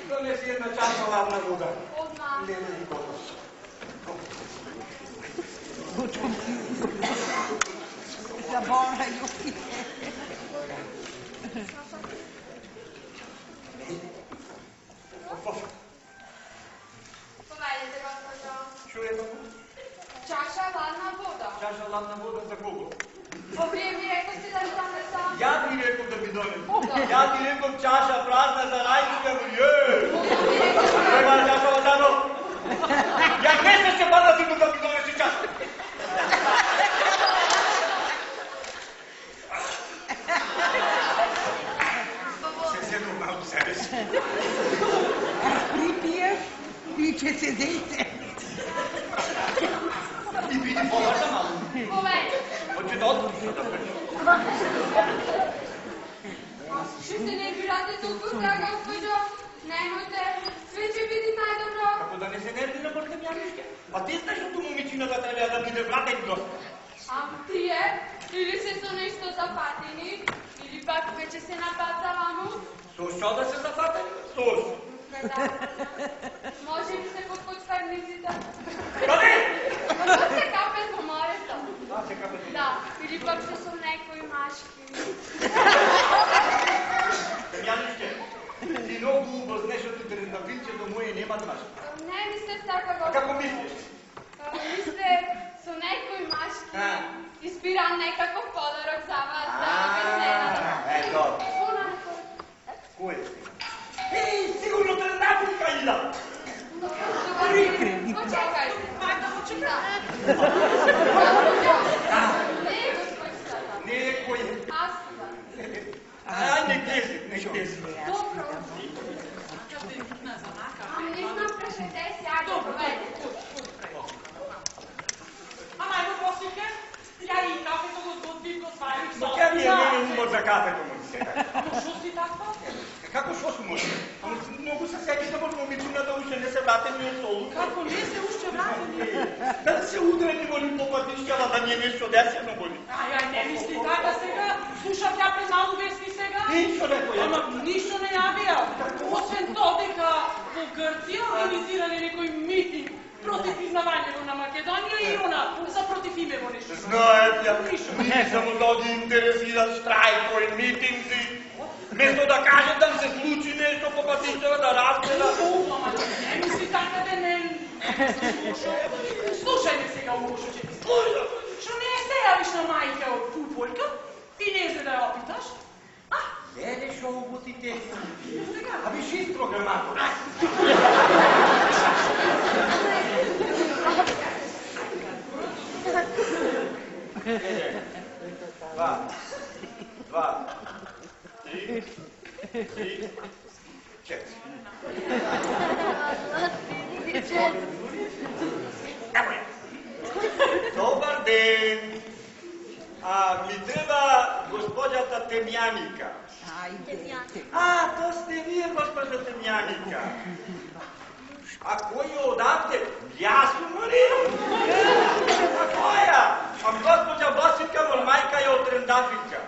Донеси една чаша ладна вода. Odmah. Леле и готов. Zaboravaju. Povedite, gospođo. Чуете? Čaša hladna voda. Чаша ладна вода за кого? Вие ми рекохте да ви донеса. Я ти реков да ми донес. Я ти реков чаша празна за райчка му. Треба чаша водано. Я не се пада си му да ми донеси чаша. Се седно малко себе си. Pripiješ, viče sedejte. И види водата малко. Povedite. Hoće da odluči da prži. Ще се не играте толкова сега, gospođo. Nemojte. Sve će biti najdobro. Како да не се нерви на Бъртемянишке? А ти знаеш, че момичината трябва да биде вратен гост. А тие или се са нещо запатени, или пак вече се напазала му. Сошо да се зафатени? Сошо. Да. Може би се под подсвърниците. Къде? Може се капе по морето. А, се капе. Да, или пък се са некои машки. Темянишке, ти много хубаво знаеш, защото дрезновинчето му е нема маш. Не мисля така, А Господи. како мислиш? Мисля, са некои машки. Избира некакъв подарък за вас, да обяснена. Ето. Кой е? Ей, сигурно да Африка ида. Почекайте. Пак да почекам. Не, Господи Сата. Не е кой е. Аз това. Ай, не гези, не гези. Добро. Ами не знам, кажете, сяга, поведе. Ама ево послухе, ја и кафето го сготвив, го сварих Но тя ми е мене умор за кафето му. Ама шо си така? Како шо су може? Ама много се сети да бъде момичината уше не се вратени от столу. Како не се уште вратени? Да се удрени моли по пътищава, да ни е нещо десено моли. Ај, не мисли така сега. Слушам ја през малу вести сега. Ништо не појава. Ама ништо не јавија. Освен тоа дека во Грција организирале некој митинг против признавањето на Македонија и она за против имево нешто. Знаете, ние само да ги интересират штрайкови, митинзи. Место да кажат да се случи нещо по пътищата, да разбера. Ама не мисли така да не слушай ме сега, Лушо, че ти слушам. Що не се явиш на майка от футболка и не за да я опиташ? Едеш обутите. Аби шист програматор. Два, три, четири. Добър ден! Ми трябва госпожата Темяника. То сте вие, госпожа Темяника. А кой я отдавте? Ясно, Мария? А коя? Госпожа Василка, мол майка е от Трендафика.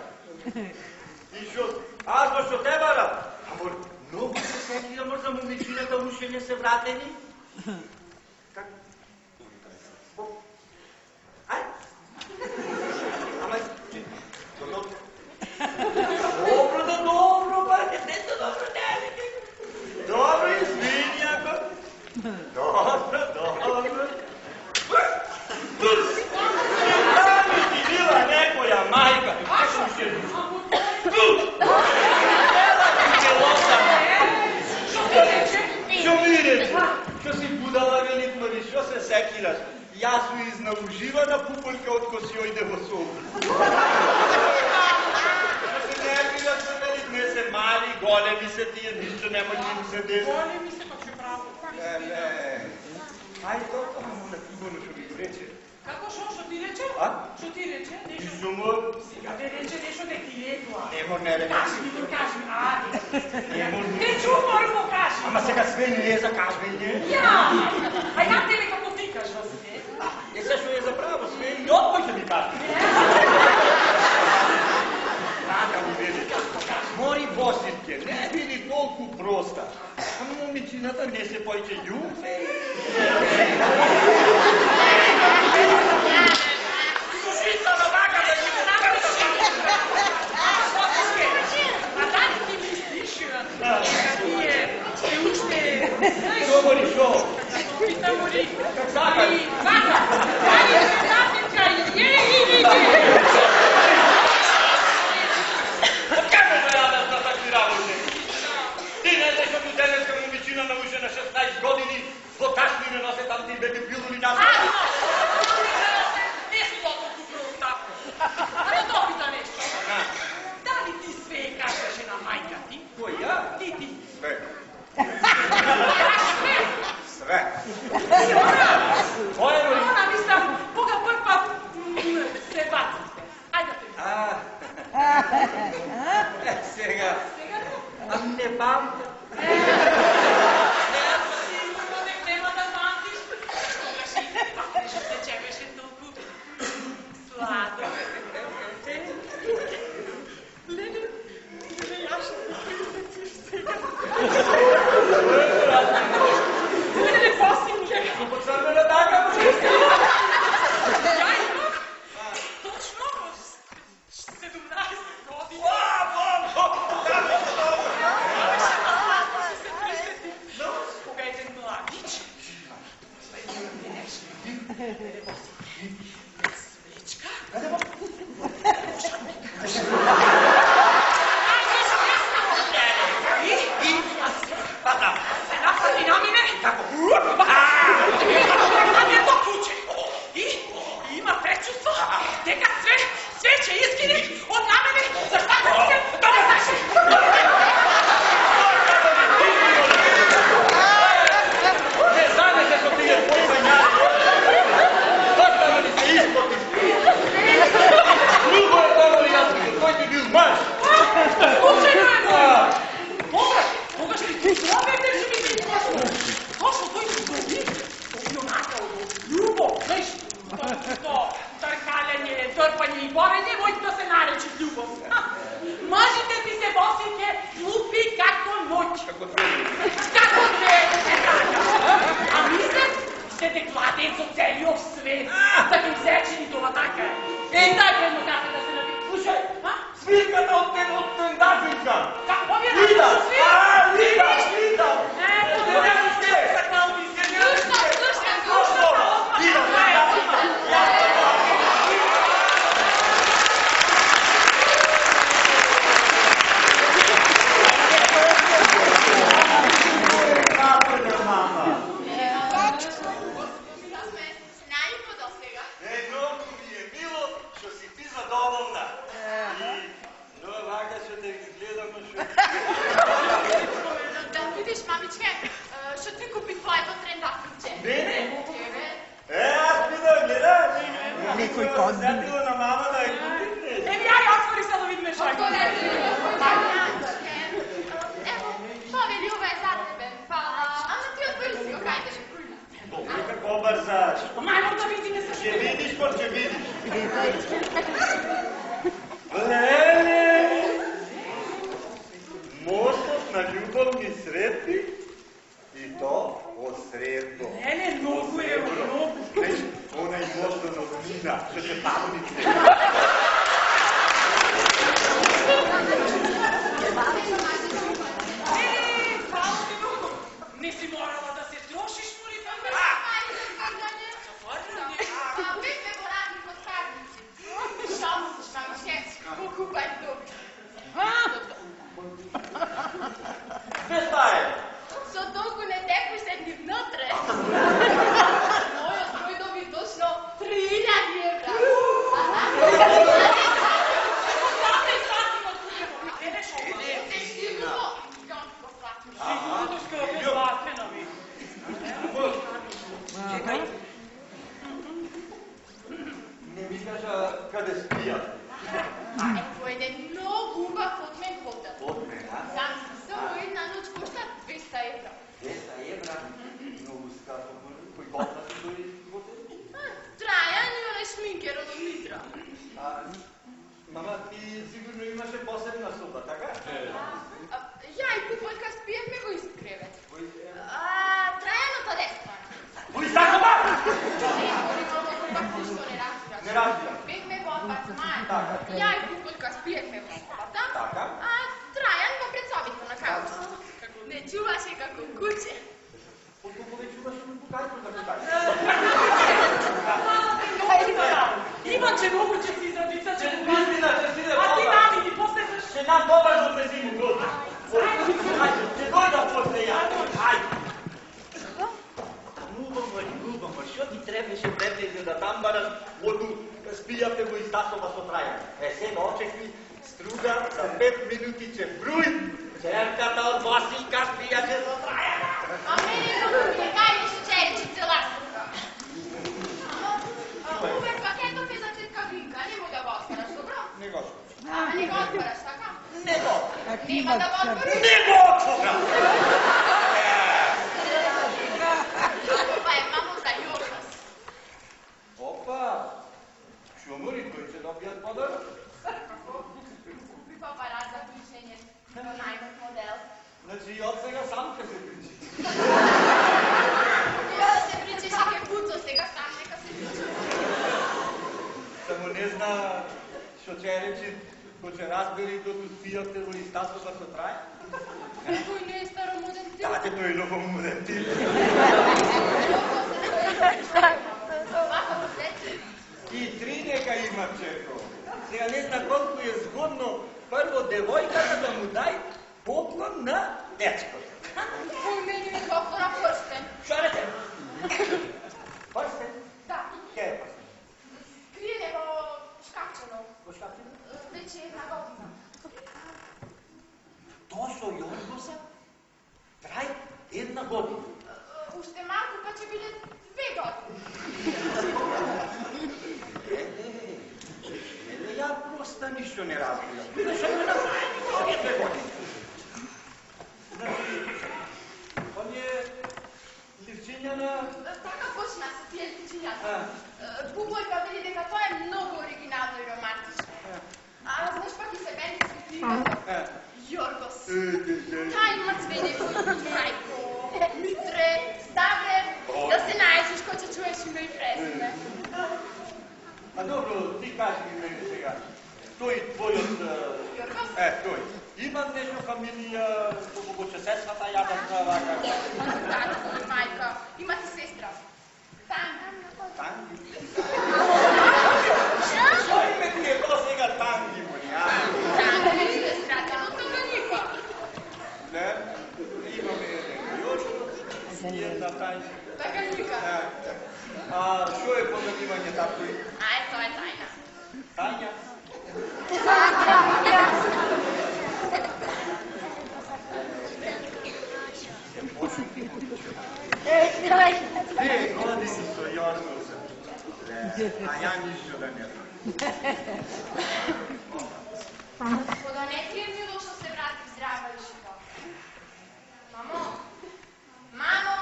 И аз защо те бара? Ама много се секи, ама за момичината уше не се вратени. Как? Ай? Ама... Добро, бъдете добро, не. Добро, извини, ако... Добро. Ами ти била некоя майка. Що ти рече? Що ми рече? Що си будала, велик Мари, що се секираш? Ясно изнаужива на пупълка от косио иде во солу. Що се нервираш, велик, не се мали, големи се тия, нищо няма да им се деси. Големи се, пък ще право. Ай, толкова му на фигурно ще ви го рече. Како що ти рече? Що ти рече? Нещо... Изумор. Сега те рече нещо да ти е това. Немо не рече. Кажи ми го, кажи ми. Немо не. Не чумор го кажи. Ама сега све не е за кажване. Ja, a jak ty neka potykasz właśnie? Също е заправо све и отбой ще ми кажа. Така ми види. Мори Босилке, не били толкова проста. А момичината не се повече юфе. Слушай, на вага да ни напиши. А дали ти мислиш? Ще учите... Говори шо? Пита Мори. Как сакаш? Вага! Дали се запича и Откъде да ядат на такви работи? Ти не знаеш, защото денеска момичина научи на 16 години, злокашни не носи там ти беби било ли нас. Не си толкова проста. А да допита нещо. Дали ти све кажеше на майка ти? Коя? Ти. Све. Све. Кой е, Мари? Ona mi sam, Boga prva se bacite. Ajde te. Сега. Ами не памтя. Сигурно няма да памтиш. Тогаш ще се чекаше толкова сладо. Леле, аз ще се сетиш сега. Леле, Босилке. Поцървена така, Я имах точно 17 години. Кога един младич, последния денеш, свечка, една падина мине, а не то куче. И има предчувство, дека свече искини от намене, защото искам да ме заше. не знаме како ти е по-паняли. Така да ни се изпоти. Друго е това ли аз, той ти бил мъж. Случайно е това. Тогаш ли ти злобете, че ми се изпочва? Точно той ти злоби. Юнака, любов, знаеш, то търкаляне, търпане и борене, може да се нарече любов. Мъжите ти се, Босилке, глупи както ноч. Како две, се така. А мислят, ще те кладен за целиот свет, да ги взечени това така. Ей, дай едно кафе да се напи. Слушай, Свирката от Тендафика. Какво Видам! Видам! Ето, голямо сте, така обисня. Некој код. На мама да ја купи. Еми, ај, отвори се да видиме шо е. Evo, to veli ova je za tebe. Pa, ама ти отвори си го, хajde ли prvi. Добре, како бързаш. Мајмо да видиме се Ќе видиш, па ќе видиш. Леле! Мостот на љубовни средби и то посредно. Леле, многу е, многу. Знаеш, онај мостот од Нина, што се памните. Не си морала да се трошиш, моли па. Две стае. Со толку не текој седни внутре. Мојот број доби точно 3000 евра. Не ми кажа каде спијат. Ето еден многу убав од мен хотел. Од мен, а? Замисли, само една ноќ кошта 200 евра. 200 евра? Многу скапо, кој готна си тој хотел? Трајан и онај шминкерот од Митра. Мама, ти сигурно имаше посебна соба, така? Ја и Пупојка спиевме во ист кревет. Трајанот од Еспана. Кој сакома? Не Не разбирам. Бевме во апартман. Така. Ја и Пупојка спиевме во собата. Така. А Трајан во пред собите на каучот. Не чуваше како куќе. Колку повеќе му покажу да покажу. Иванче, многу че си за дица, че му Вистина, че си да А ти нами, ни после се Ще нам добар до мезиму дојде. Ајде, ќе дојда после ја. Ајде. Любамо, што ти требаше бебе да тамбараш оду спијате во иста соба со Трајан. Сега очекви струга за 5 минути ќе бруј. Черката од Босика спијаше со Трајан. А мене многу ми кајдеше черечи цела струка. Увек пакетот е за тетка Винка, нема да го отвараш, добро? Не го Ама не го отвараш, така? Не го. Нема да го отвориш? Не го отворам. Ова е мамо за Јохас. Опа. Шумори, кој ќе добијат подарок? Купи апарат за пишење. Најнов модел. Значи и од сега сам ќе се причи. Ја да се причиш и ке пуцо, сега сам нека се причи. Само не зна што ќе речи, кој ќе разбери докато спијате во иста соба со Трајан. Кој не е старомоден тип? Даде тој новомоден тип. Вака во дете. И 3 дека има черко. Сега не зна колку е згодно прво девојката да му дај поклон на дечкото. Кој мене ми доктора прстен. Што рече? Прстен? Да, Ке е прстен? криене во шкафчено. Во шкафчето? Веќе една година. Тоа со Јоргоса трај 1 година. Уште малку па ќе биде 2 години. Ја проста ништо не разбирам. Зашто ме направи овие 2 години? Значи, оние личиња на... Така почна се тие личињата. Пупојка вели дека тоа е многу оригинално и романтично. А знаеш пак и себеници книгата. Јоргос. Тај има цвење кој Трајко, Митре, Ставре, да се најдеш кој ќе чуеш име и презиме. А добро, ти кажи ми мене сега. Тој твојот... Јоргос? Тој. Има нещо фамилия, колко че сестрата ядам за вака. Татко, майка, имате сестра. Танги? Що име ти е то сега Танги, моня? Танги, сестрата, но това никога. Не, имаме един još и една Танги. Така никога. Що е по занимание татко? То е тайна. Таня? Ти годи си сериозно се. А я нищо да не знам. Кога не ти е мило, що се врати здрава и жива. Мамо! Мамо!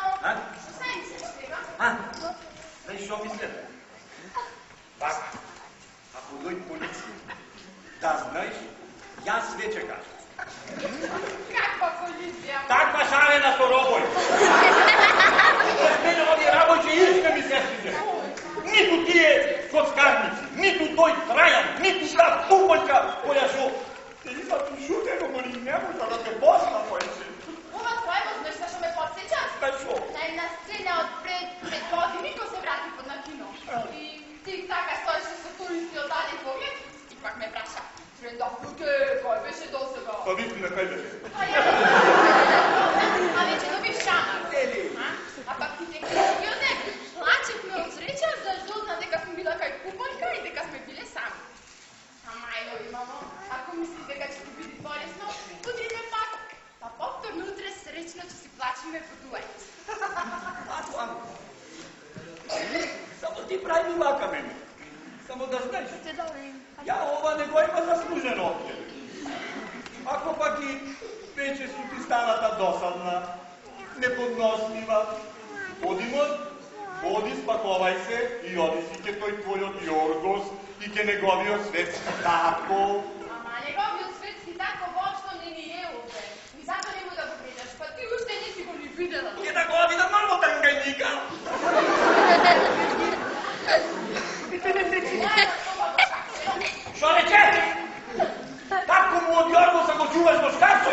Що се ми се сега? Знаеш, що мисля? Пак, ако дойде полиция, да знаеш, аз вече кажа. Каква полиция? Таква шарена со робой. С мене оди работи иска ми сестрите. Нито тие коцкарници, нито той Траjan, нито та туполька која шо. Ти са ти шутено, но ни не може да те посна, појче. Ова твојно, знаеш што ме подсеќа? Па шо? На една сцена од пред години кој се врати под на кино. И ти така стоеше со туристи од даден поглед и пак ме праша. Редовнуке, кој беше до сега? Па вистина кај беше? А вече добив шамар. А пак ти дека ги оде, плачевме од среќа, зашто дека сме била кај купонка и дека сме биле сами. А мајно и мамо, ако мислите дека ќе ти биде полесно, удриме пак. Па повторно утре сречно ќе си плачеме по дует. Ако. Само ти прави вака мене. Само да знаеш. Ја ова не го има заслужено овде. Ако пак и вече су ти станата досадна, неподнослива, оди спаковај се и оди си ке тој твојот Јоргос и ке неговиот светски татко. Ама неговиот светски татко воопшто не ни е овде. И зато нему да го гледаш, па ти уште не си го ни видела. Ке да го видам малко тангајника. Што рече? Како му од Јоргоса го чуваш во шкафчо?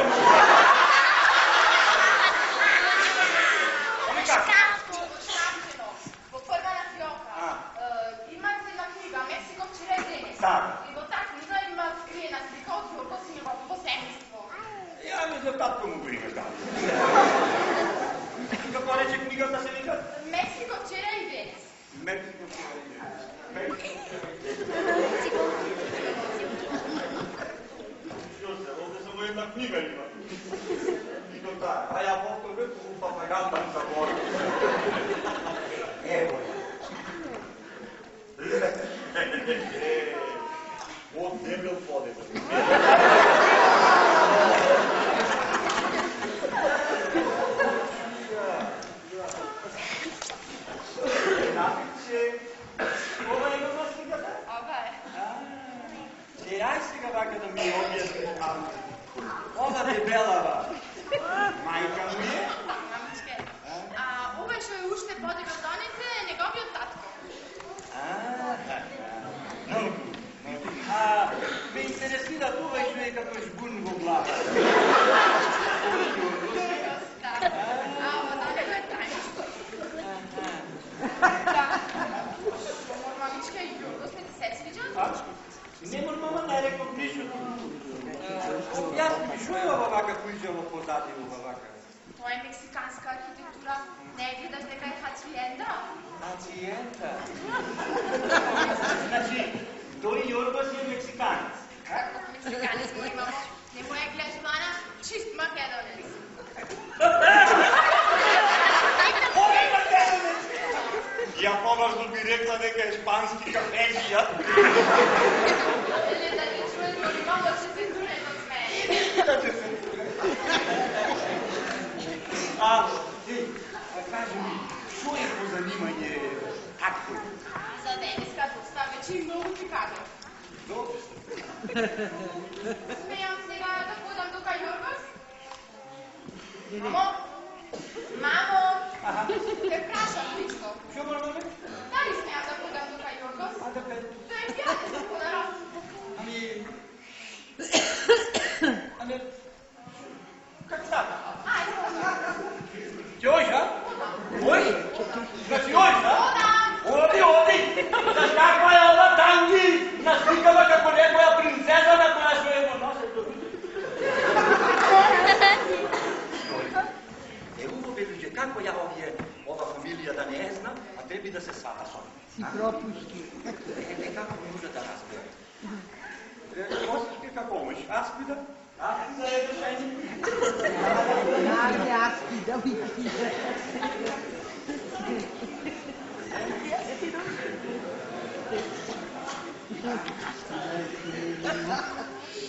Во прва на фиока. Има една книга, Мексико вчера и денес. Да. И во таа книга има скриена слика од Јоргос и неговото семејство. Ја ми за татко му го имаш дали. Како рече книгата се вика? Мексико вчера и денес. Мексико вчера и денес. Што се, овде само една книга има. И до таа. А ја повторно у папаганта за гора. Ево ја. Од дебел подебел. Ова е го сликата? Ова е. Ај сега вака да ми објасниш малку. Ова дебелава, мајка му е? Мамичке. Ова што е уште подебел од онете е неговиот татко. Ме интересира тоа што е како жбун во глава. Ова да е тајничко. Мамичке, и Јоргос не ти се свиѓа? Не мор мама да реков ништо. Јас ми шо е ова вака кујџаво позади ова вака? Тоа е мексиканска архитектура. Не гледаш дека е хациенда? Хациенда? Значи, тој Јоргос е мексиканец. Како мексиканец го имамо, не му е гледувана чист македонец. Ова е македонец! Ја поважно би рекла дека е шпански кафејија. Не да не чуеш, но имамо че се дуне до смее. Да ќе се кажи ми, шо е по занимање татко? За денеска доста вече и многу ти кажам. Добре. Смејам сега да подам до кај Јоргос? Мамо? Мамо? Те прашам лично. Шо мораме? Дали смеам да подам до кај Јоргос? Да бе. Тој е пијатец, ако народ. Ами Викава како некоја принцеза на која што е во носето. Ево белуѓе, како ја ова фамилија да не е знам, а треба да се свата со нив. Си пропуски. Некако може да разбере. Осите како умеш? Аспида? Аспида е решение. Айде, аспида, вики.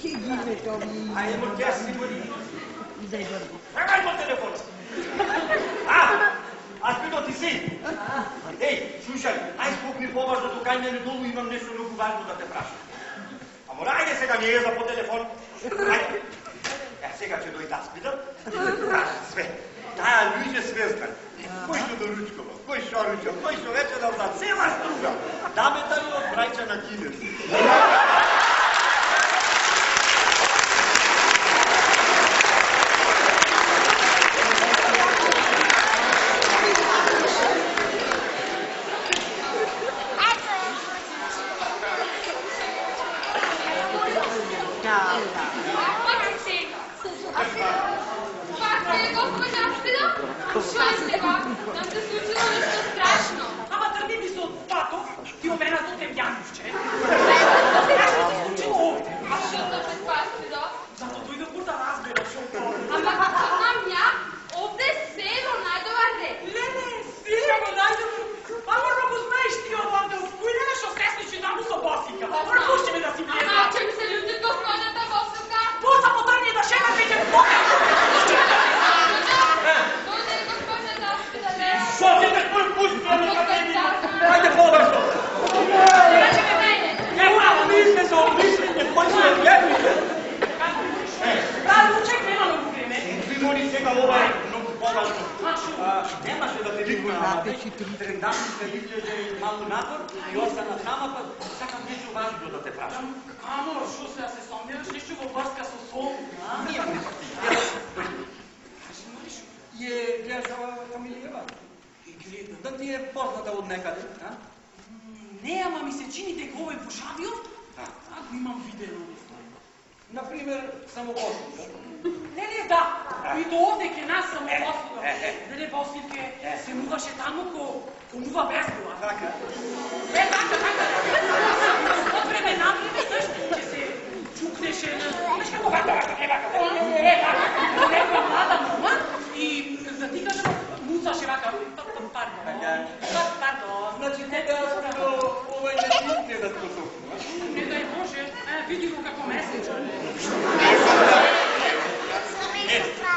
Che gime to mi. Ајде мо ќе си моди. Дай бързо. Сакај мо телефон. Аспидо ти си? Еј, слушај, ај спукни поважно тука и мене долу имам нешто многу важно да те прашам. Амо рајде сега не е за по телефон. Ајде. Сега ќе дојде Аспида. Кажи све. Таа луѓе све знае. Кој што доручкува, кој што ручува, кој што вече да знае, цела струга. Дамета ли од брајча на Кинес? Ама тръгни ми се от пато, ти обена до те Янушче. Зато дойде да разбера, защото... Ама какво знам я, овде е село най-добър ред. Леле, сирево най-добро. Ама много знаеш ти овде, кој не нещо сесни, че там са босика. Пропушти ме да си биеда. Ама, че ми се люди до стойната босика. Поса потръгни да шега пите в покъл. Дойде госпожата Аспида, не? Шо ти те кој пусти, ама како не има? Ајде поважно. Значи ме мене. Не мора, ми сме се обмислите, кој се е гледните. Да, учек нема много време. Ти моли сега ова е многу поважно. Немаше да те викна, ама трендавни се излезе малку напор и остана сама, па сакам нешто важно да те прашам. Амо, шо се да се сомневаш нещо във връзка с сон? Ние не си. Гледаш ова фамилија? Да ти е позната од некаде, а? Не, ама ми се чини дека овој Бушавиот, го имам видено. Например, самопослуга. Не, да. И до овде ке нас самопослуга. Неле Босилке се муваше таму ко мува безбила. Така? Така. Од време напреме, знаеш, че се чукнеше на... Знаеш како некоја млада мома и да ти кажем, муцаше вака. Пардон. Значи, дека овој не да способно. Не дай Боже, види го како месече.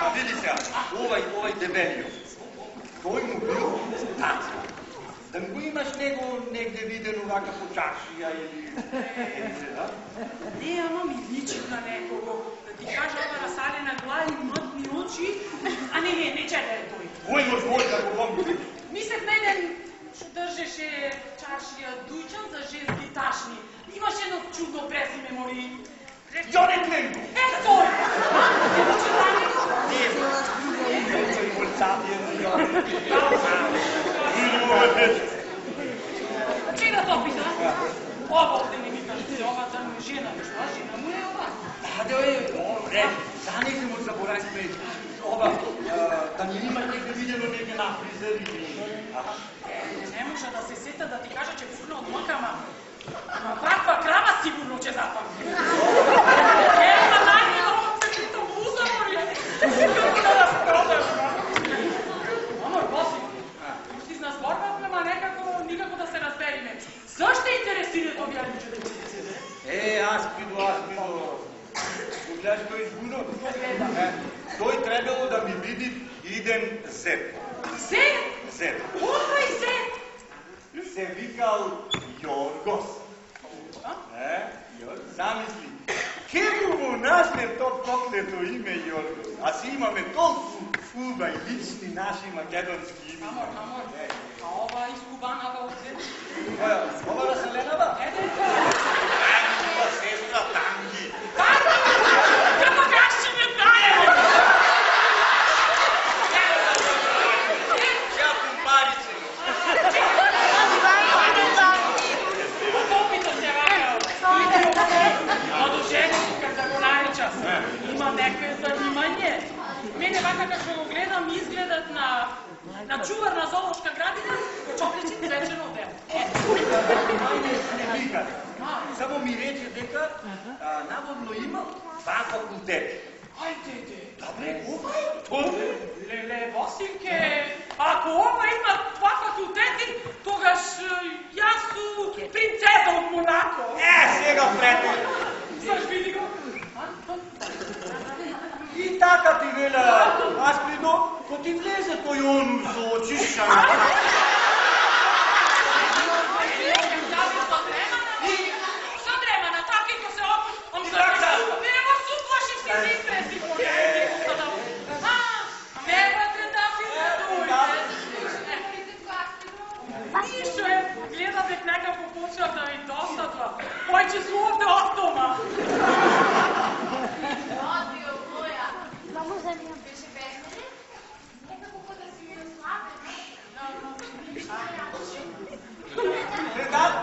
Па види сега, овој дебелио, тој му бил таца. Да го имаш него негде видено вака по чаршија или... Не, ама ми личи на некого. Да ти кажа, ова разсалена глава и мътни очи. А не чеда е тој. Кој му твој да го помни? Мислех на еден што држеше чаршија дујчан за женски ташни. Имаше едно чудно презиме, моли. Јоне Кленко! Е, тој! Ево читани? Не, Че да то пита? Ова овде не ми кажете, ова да му е жена, што жена му е ова? добре, занеки му заборавме ова, да не има некој видено некој на фризери. Не може да се сета да ти кажа, че пукна од мъка, ама ваква крава сигурно че запамти. Ема најмино се питам буза, мори. Како да разпродаш, ама Боси, пусти нас борбавме, ма никако да се разбериме. Зашто интересира овие луѓе да ќе се Аспидо. Го гледаш тој изгунот? Тој требало да ми види иден зет. Зет? Зет. Кој зет? Се викал Јоргос. Замисли, ке му нашне то проклето име Јоргос, а си имаме толку фуба и лични наши македонски име. Амор, а ова изкубанава овде? Ова разселенава? Ова сестра Танги. Како кажеш ми дае? Ја пумпарице. Попита се вака. вака како го гледам изгледат на чуварна зоолошка градина, чоклечи цвечен одел. Мајне не вика. Само ми рече дека наводно имал два факултети. Ајде. Добре, овај? Леле, Василке, ако ова има два факултети, тогаш јас су принцеза од Монако. Сега прето. Заш види го? И така ти вела, Аспидо, ко ти влезе тој онур со очиша. Со дремана, таки ко се опуш, он се нема суплаши си зистреси по нејзиста. Нема да Ништо е, гледа дека некако почна да ми досадва. Појче су овде од дома. Одио моја. Много zanimljivo. Беше безмени? Некако ко да си ми ослабен. Предат?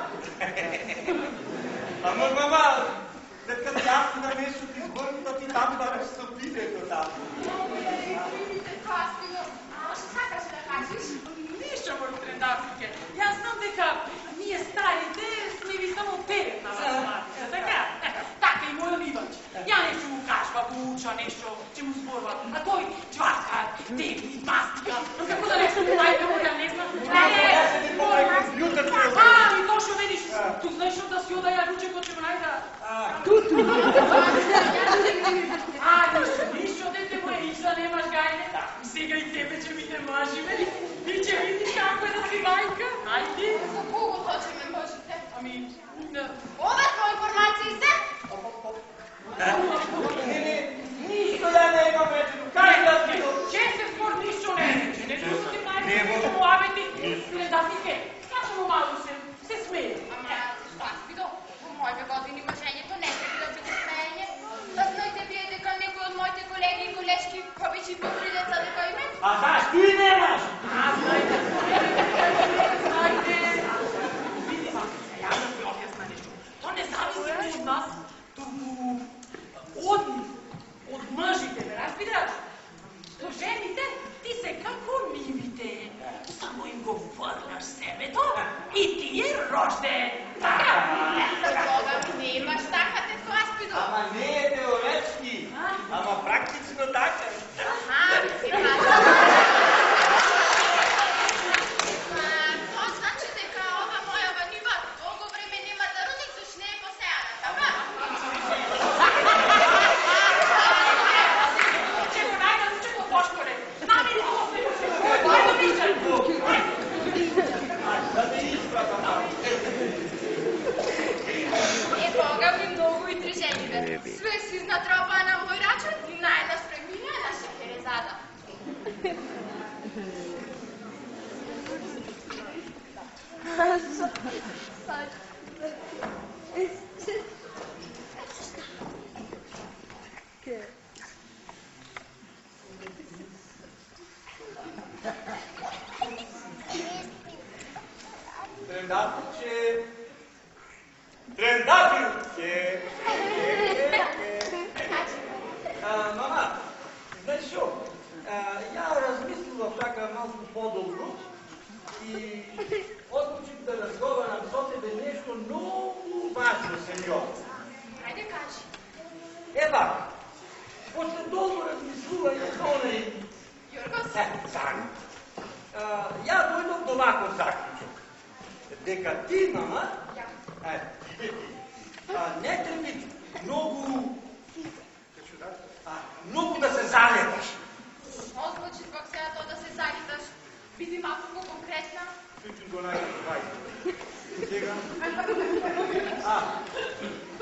Ама, мама, дека јас на нешто ти зборам да ти дам бараш со пидето там. Видите, Костино, што сакаш да кажеш? Ништо, мој трендаците. Јас знам дека ние старите сме ви само терет на математика, така? Така и мојот Ивач. Ја нешто му кажва, го уча нешто, че му зборва, а тој чвака, тегли, мастика, но како да нешто му најде, да не знам. Јас се ти попреку компјутер. И точно видиш, ту знаеш да си ода ја ручекот ќе му најда. Ништо, дете моје, и за немаш гајне. И сега и тебе ќе ми не мажиме. И ќе видиш како е да си мајка. Ајди. За кого точно ме можете? Ами, Ова со информации се? Ништо ја не имам вече. Кај да ти? Че се збор ништо не рече. Не чу ти мајка, ќе му абети. Да ти ке, скача му малу се смее. Ама, Аспидо, во моите години мажењето не се да биде смеење. Да знаете вие дека некој од моите колеги и колешки обичи по-три деца дека име? А зашто и немаш? Знајте. Види, ја да ти објасна нешто. То не зависи од нас, туку од нив, од мъжите, ме разбираш? Со жените ти се како нивите. Само им го врнаш себето и ти е рожден. Така? За Бога ми немаш така, тетко Аспидо. Ама не е теоретски, ама практично така. Аха, си кажа. Тоа значи дека ова мојава нива долго време нема да роди, заш не е посејана, така? Че го најдам, че го пошкоре. Намери го се. Ајде мислам. Да не испратам. Бога ми многу и трижените. Све си знатропа на мој рачун и најна спремина на Шехерезада. Трендатилче. Мама, знаеш шо? Ја размислував така малку подолго и одлучив да разговарам со тебе нешто многу важно, сеньор. Ајде кажи. Ева, после долго размислување со онај Јоргос? Сам. Ја дојдов до ваков заклучок. Дека ти, мама, не треба многу да се залеташ. Што звучи кога сега тоа да се залиташ? Биди малку по-конкретна. Чучун го најдеш, вајде. Сега?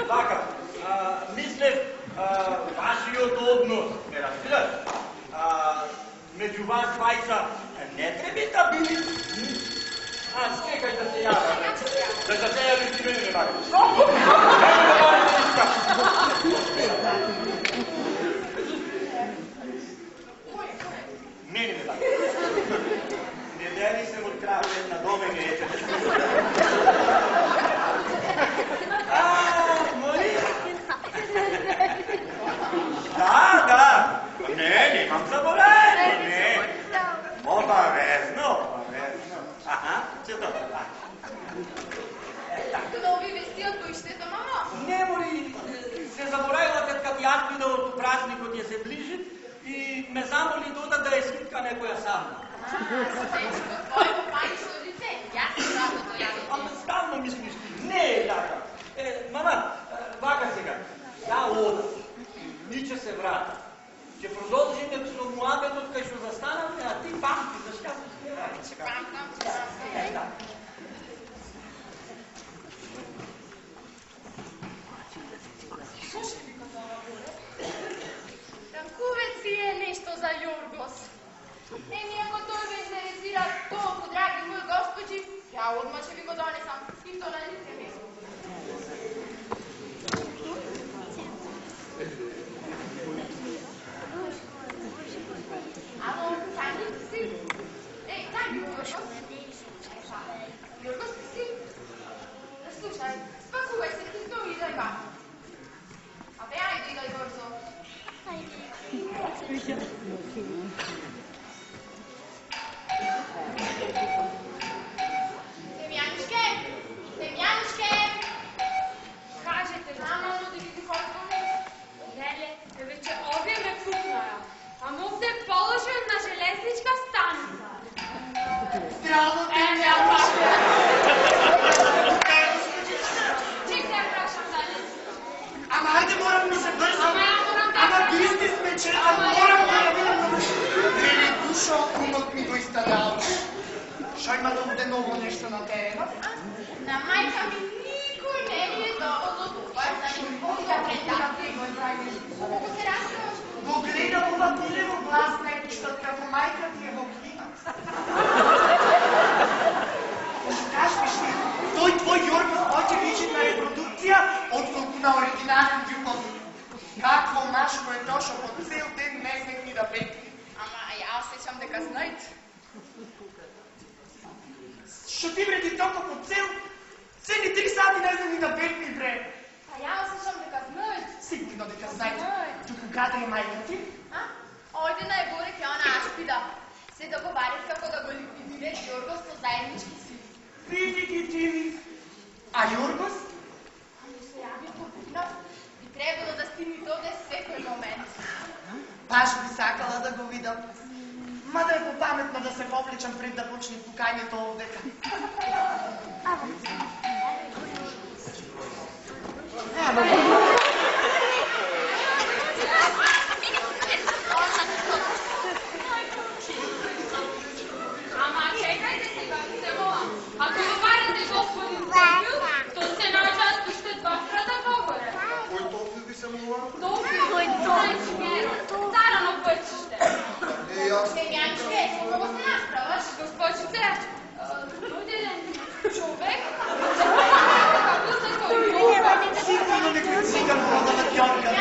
Така, мислев, вашиот однос, ме разбираш? Меѓу вас двајца не треба да биде. Чекај да се јавам. Да се јавам ти мене не бака. Што? Мене не бака да иска. Мене не бака. Не дери се од крајот на доме не ете. Моли? Да. Не, немам заборав. Нови вести од боището, мамо? Немо ли се заборавила тетка Јадвина од празникот ја се ближи и ме замоли дода да ја скипка некоја сарна. Сечко, твојко панишно дете, јас се работо јадо. Ама ставно мислиш ти, не е така. Мама, вака сега, ја одам, ни ќе се врата. Ќе продолжиме со муабетот кај што застанавме, а ти памти за шта се ради. Памтам. Слушай, вика това горе. Танкувец си е нешто за Јоргос. Еми, ако тој ве интересира толку, драги мои госпоđи, ја одма ќе ви го донесам. И то на лице место. Ало, Саник си? Ей, дай ми Јоргос. Јоргос си? Слушај, спакувај се, ти то идај ба. Абе, ајде, идај бързо. Демјанушке! Демјанушке! Кажете, Мама, да ви ходи. леле, вече овие ме пукнаја. А мог да е положен на железничка станица. Здраво, Демјанушке! Чек да ја прашам дале. Ама ајде морам да се брзам. Ама ја морам да... Ама бизнес ме чека, морам да ја видам. Леле, душо, умот ми го истадал. Шо има да буде ново нешто на теренот? На мајка ми никој не ми е доволно добар да ми да предати. Колку се разкриваш? Го гледам ова пилево гласна епиштот како мајка ти е во климакс. Кажеш ли, тој твој Јоргос повеќе личи на репродукција, отколку на оригинален љубовник. Какво машко е тоа што по цел ден не знае ни да петни. Ама ја осеќам дека знајте. Што ти бре ти толку по цел? Цели 3 сати не знае ни да петни, бре. А ја осеќам дека знајте. Сигурно дека знаете. Туку каде е мајка ти? А? Ојде најгоре ке она Ашпида. Се договарив како да го ликвидира Јоргос со заеднички сили. Види ги ти ми. А Јоргос? Ами се јави попутнав. Би требало да стигне доде секој момент. Баш би сакала да го видам. Мада е попаметно да се повлечам пред да почне пукањето овдека. Ама чекајте сега, се молам. Ако го барате господин Сергију, то се најчесто уште 2 крата погоре. Кој толку би се молувал? Старано пътище. Демјанчке, со кого се насправаш? Госпожице, люден човек, како се тој? Сигурно некој циган продават јорга.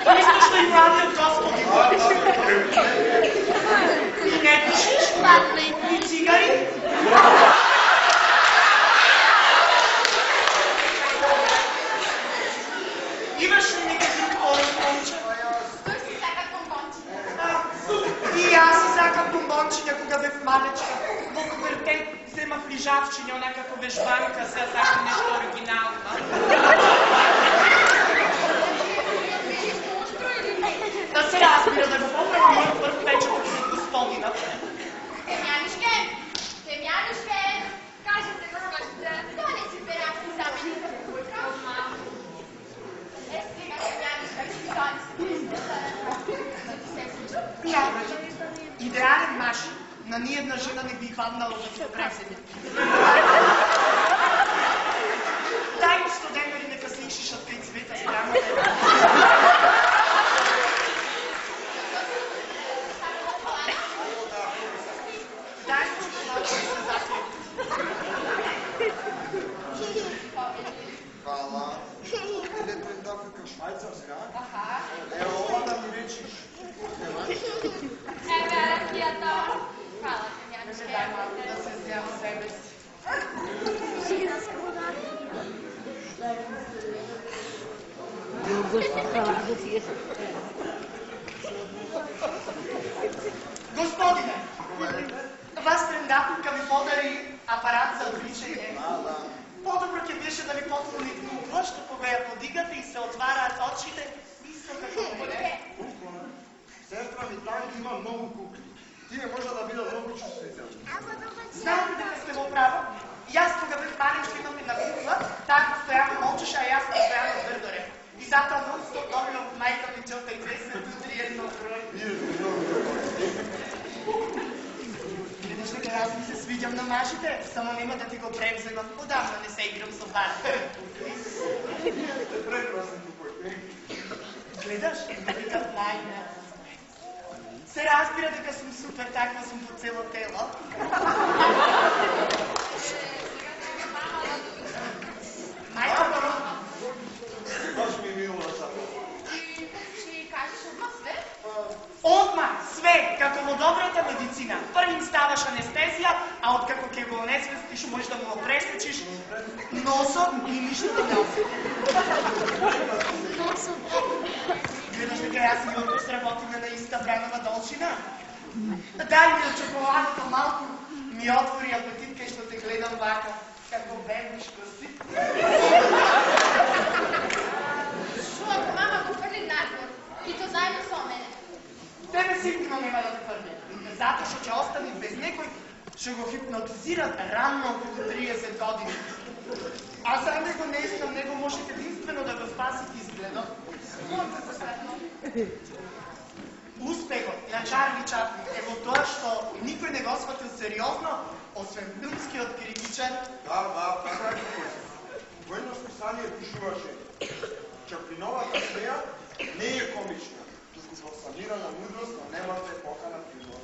Нешто што им радиот Господи. И не пишеш? И цигари? Имаш ли некакви момче? Тој си сака бомбончиња. И јас си сакам бомбончиња кога бев малечка. Во кувертен земав лижавчиња, онакако вежбанка, сега сакам нешто оригинално. Да се разбира, да го поправам мојот прв печат пред господинот. Демјанушке, Демјанушке, Кажете, госпожице. донеси перачки за мене за појка. Е, сега Демјанушка, ќе ти донеси. Што ти се случи? Добре, идеален маш, на ниједна жена не би паднало да се преседи. Дај му 100 денари, нека се ишишат кај цвета спрямо тебе. Дај му чоколад, да се запие. съм сега. Аха. Ево, ова да ми речиш. Еве, ракията. Хвала ти, нямаш Не дай малко да се взема себе си. Господине, вас трендатурка ми подари апарат за отвличане. По-добро ќе беше да ми поклоните угло, што кога ја подигате и се отвараат очите, исто како мене. Сестра ми там има много кукли. Тие може да бидат много чувствителни. Знаете дека сте во право? Јас кога бев мален што имам една кукла, таа постојано молчеше, а јас постојано тврдоре. И затоа non-stop добивам од мајка ми Джота и 231 број. Видиш дека јас ми се свиѓам на мажите, само нема да ти го превземам, одавна не се играм со бар. Прекрасен тупој. Гледаш, викат најна. Се разбира дека сум супер, таква сум по цело тело. Мајка Боро, Баш ми мило да са. Ти кажеш одма све? одма, све, како во добрата медицина. Првим ставаш анестезија, а откако ќе го онесвестиш, можеш да му го пресечиш носот и ништо да не осети. Гледаш дека јас и Јорко сработиме на иста бранова долчина? Дај ми од чоколадата малку, ми отвори апетит кај што те гледам вака, како бебушко си. Шо ако мама го фрли надвор? И то заедно со мене. Тебе сигурно нема да те фрли. Затоа што ќе остане без некој, што го хипнотизират рано околу 30 години. А за него не искам, него може единствено да го спасит изгледот. Успехот на Чарли Чаплин е во тоа што никој не го сватил сериозно, освен филмскиот критичар. Да, така е тупој. Во едно списание пишуваше: Чаплиновата смеја не е комична, туку балсамирана мудрост на немата епоха на филмот.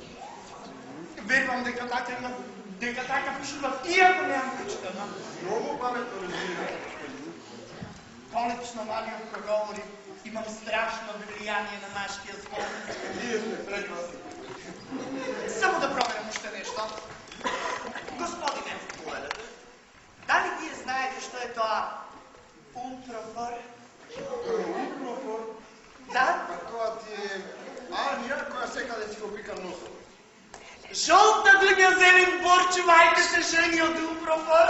Верувам дека така пишуват, иако неам прочитано. Многу паметно резумира. Конечно, малиот проговори, имам страшно влијание на нашкиот спол. Вие сте прекрасни. Само да проверам уште нешто. Господине, дали вие знаете што е тоа унтрофор? Унтрофор? Да? Па тоа ти е армија која секаде си го пика носот. Жолта глемјозелен борчу, мајка се жени од унтрофор?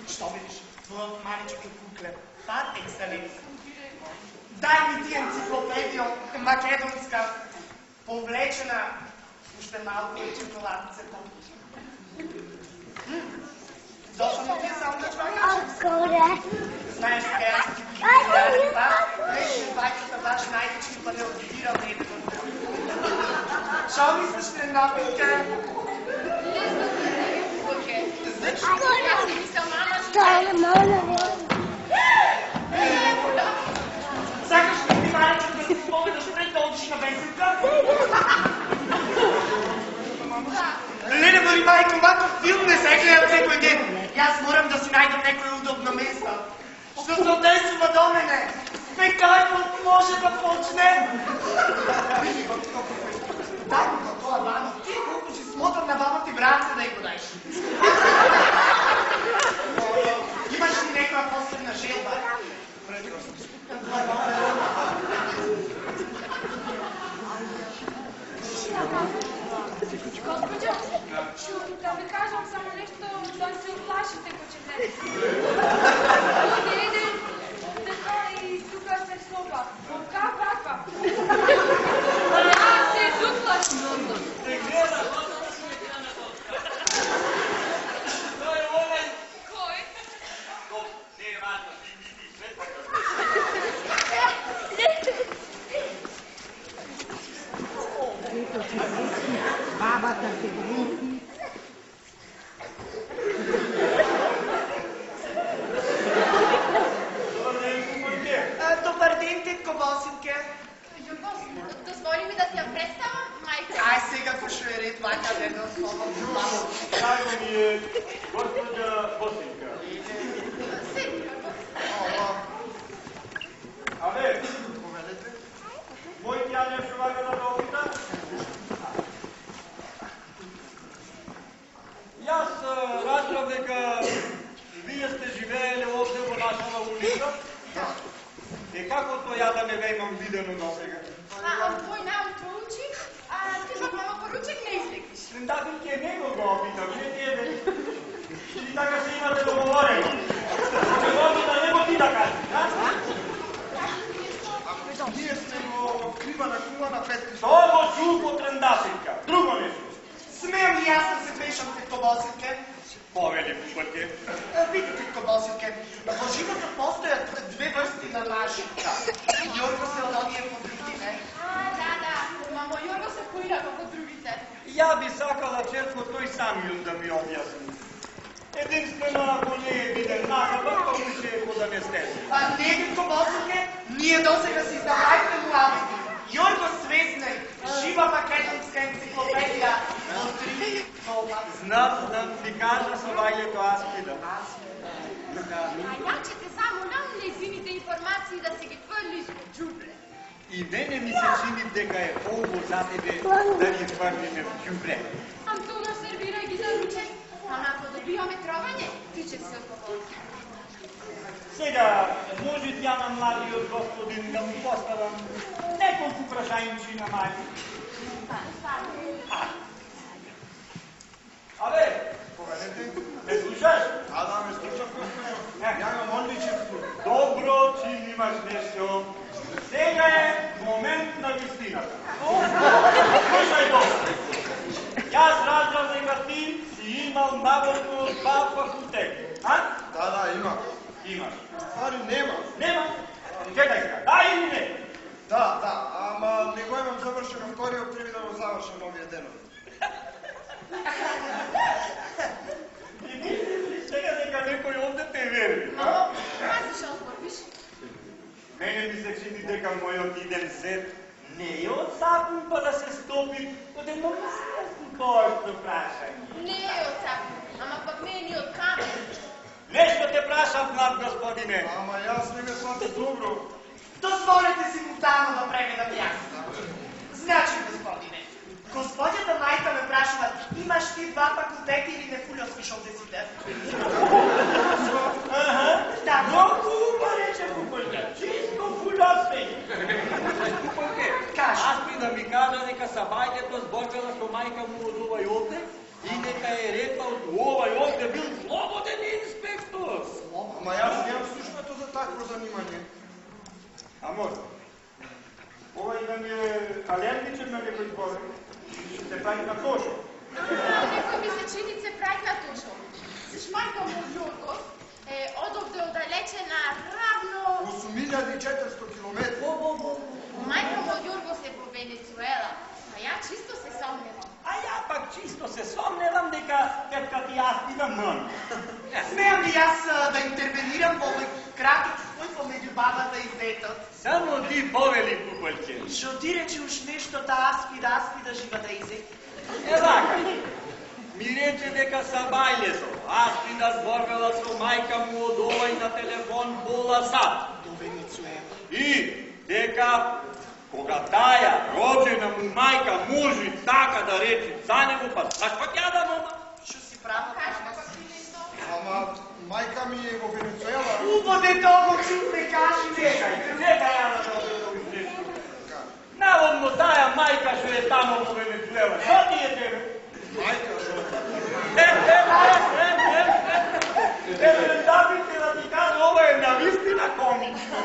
Што видиш? Твојот маличок е кукле. Пар екселенс. Дај ми ти енциклопедија македонска, повлечена, уште малку и чоколаднице попуш. Зошто не ти е сандвич, вака? Знаеш дека јас ти пишувам па, беше бајката баш најдечки, па не одбирам едно. Шо мислиш, трендатурка? Зашто? Јас си мислам, мама, што Сакаш да ти малечко да си споменаш пред да одиш на бесенка? Леле, дори мајко, ваков филм не се гледат секој ден. Јас морам да си најдам некој удобно место. Што се одесува до мене? Спектакълот може да почне. Дај ми го тоа вано. Ти колку си смотан на баба ти братце да ја го дајш. Имаш ли некоја посебна желба? Госпоđo, da vi kažem samo nešto da se uplašite ko će gledati. Ovdje ide tako i stuka se soba. Kakva? Ja se uplašim. Бабата се глупи. Добар ден, тетко Босинке. дозволи ми да ти ја представам, мајка. Ај сега пошо е ред вака да едно слово. Драго ми е, госпоđa Босинка. нещо вака да опита? Јас разбрав дека вие сте живееле овде во нашата улица. И како то ја да не ве имам видено досега? Твој наутро учи, а ти пак мама поручек не излекиш. Да, би ке него го опитам, не тебе. И така се имате договорено. Ке го опита, него ти да кажи, да? Ние сме во крива на кула на Петри. Тоа го чув по трендаситка. Друго нешто. Смеам и јас да се пешам пред кобоситке. Повели пупаке. Видите кобоситке, во животот постојат две врсти на лажитка. Јорго се од оние подруги, не? Да, мамо Јорго се поинако како другите. Ја би сакала чертко тој самиот да ми објасни. Единствено ако не е виден нагабар, то му се е да не стезе. Не би кобоситке, ние досега си издавајте муавите. Јорго Свезнеј, жива македонска енциклопедија, во 3 тома. Знам, ти кажа со вајлето Аспида. А ја чете само нам незините информации да се ги тврли со џубре. И мене ми се чини дека е полго за тебе да ги тврлиме в ѓубре. Антоно сервира ги за ручек, а ако добиваме тровање, ти ќе се отговори. Сега, може тя на младиот господин да му поставам неколку прашањичи на мајка. Абе, ме слушаш? Да, ме слушам, нямам одличен слух. Добро, че имаш нешто. Сега е момент на вистината. Слушај добро. Јас разбрав дека ти си имал наводно 2 факултети, а? Да, имам. Имаш. Ствари нема. Нема? Чекај сега, да или не? Да, ама не го имам завршено вториот, треба да го завршам овие денови. И мислиш ли сега дека некој овде те вери? Мамо, зашо збориш? Мене ми се чини дека мојот иден свет не е од сапун па да се стопи од едно мислесно твоето прашање. Не е од сапун, ама пак не е ни од камен. Нешто те прашав, млад господине. Ама јас не ме свати добро. Дозволете си мутално да преведам јас. Значи, господине, господјата мајка ме прашува, имаш ти 2 факултети или не фулјоскиш овде сите? Да. Многу уба рече Пупалке, чисто фулјоски. Пупалке, Кажи. аз би да ми кажа дека сабајдето зборкала со мајка му од овај овде и дека е рекал овај овде бил слободен инспектор. Ама јас немам слушнато за такво занимање. А може? Овај да ми е алергичен на некој зборек, се прави на тошо. Некој ми се чини се прави на тошо. Мајка му Јорго е одовде оддалечена равно... 8400 километри. Мајка му Јорго се во Венецуела, а ја чисто се сомневам. А ја пак чисто се сомневам дека тетка ти Аспида мрн. Смеам ли јас да интервенирам во овој краток спој помеѓу бабата и детот? Само ти повели, Пупалке. Шо ти рече уж нешто да Аспида жива да изе? Вака, ми рече дека сабајлето, Аспида зборвела со мајка му од овај на телефон пола сат. До Венецуела. И дека кога таја роđена му мајка може така да рече за него, па заш пак ја да мома? Шо си права, Кажи мама? како ти нешто? Ама мајка ми е во Венецуела. Убоде того чуте, кажи Чекај, нешто. чекај ја да те објаснам. Наводно тая мајка што е тамо во Венецуела. Што ти е тебе? Мајка, шо? Да би те да ти кажа, ова е навистина комично.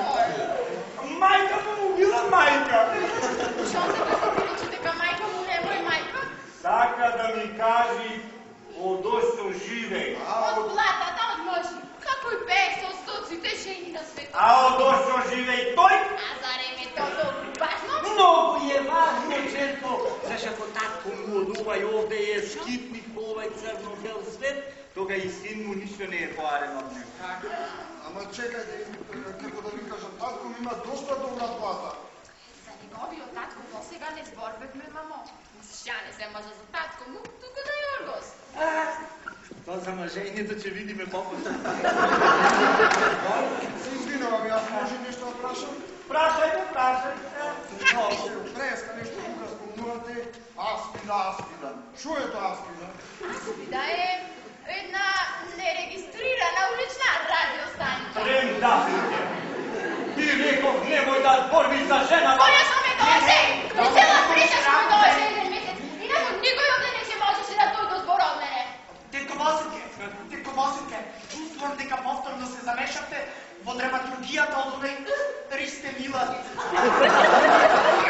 Мајка му била мајка. Шо се дозволиш дека мајка му не е мајка? Сака да ми кажи одошто живеј. Од блатата, од мъжи. Како и пее со стоците жени на светот. А одошто живеј тој? А зарем е тоа толку важно? Многу е важно, често, зашто татко му од овај овде е скитник по овај црно-бел свет, тога и син му ништо не е поарен од него. Ама чекајте, како да ви кажам, татко ми има доста добра плата. За неговиот татко досега не зборбевме, мамо. Ја не се мажа за татко му, туку да Јоргос. Тоа за мажењето ќе видиме попосле. Се извинувам, јас може нешто да прашам? Прашайте. Преска нещо тука спомнувате. Аспида. Шо е то аспида? Аспида е една нерегистрирана улична радиостаница. Трендафилке. Ти реков, немој да борби за жена. Која што ме дойде? Цела среќа што ме дойде еден месец. Инако никој овде не ќе можеше да дојде збор од мене. Тетко Босинке, чувствувам дека повторно се замешавте во драматургијата од оној Ристе Мила.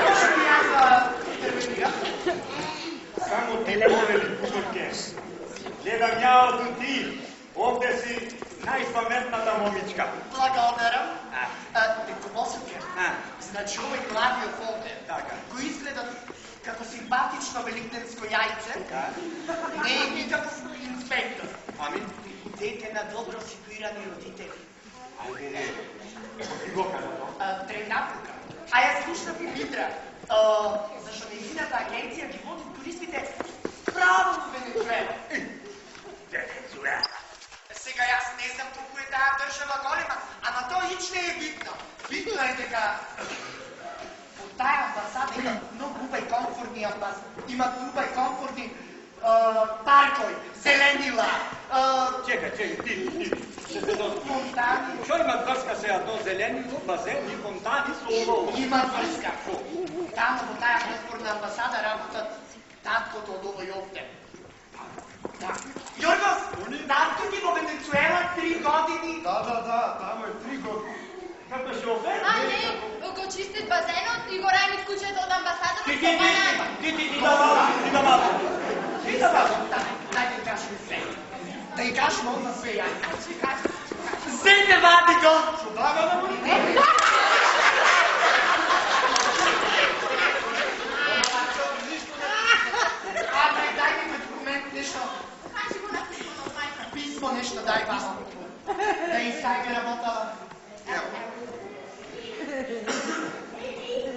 Може ли јас да интервенирам? Само ти повели, Пупурке. Гледам ја од ти. Овде си најпаметната момичка. Благодарам. Тетко Босинке, значи овој младиот овде, кој изгледа како симпатично великденско јајце, не е никаков инспектор. Ами? Дете на добро ситуирани родители. Ајде, ти го кажа. Трендафилка. А јас слушнав и Митра, зашто нејзината агенција ги води туристите право во Венецуела. Венецуела. Сега јас не знам колку е таа држава голема, ама тоа ич не е битно. Битно е дека во таа амбасада има многу убави комфортни има убави комфортни паркови, зеленила, Чекај, ти. фонтани. Што има врска сега до зеленило, базени, фонтани со ово? Има врска. Таму во таа комфортна амбасада работат таткото од овој овде. Јоргос, татко ти во Венецуела 3 години. Да, тамо е 3 години. Како шофер? А не, го чистит базенот и го ранит куќето од амбасадата Ти со банани. да мало. Дај да кажем се. Да ја кажем одма све јајка. Зете вади го! Шо дава на мој? Дај ми документ, нешто. Значи го напишано од мајка. Писмо, нешто дај вамо. Да искај работала.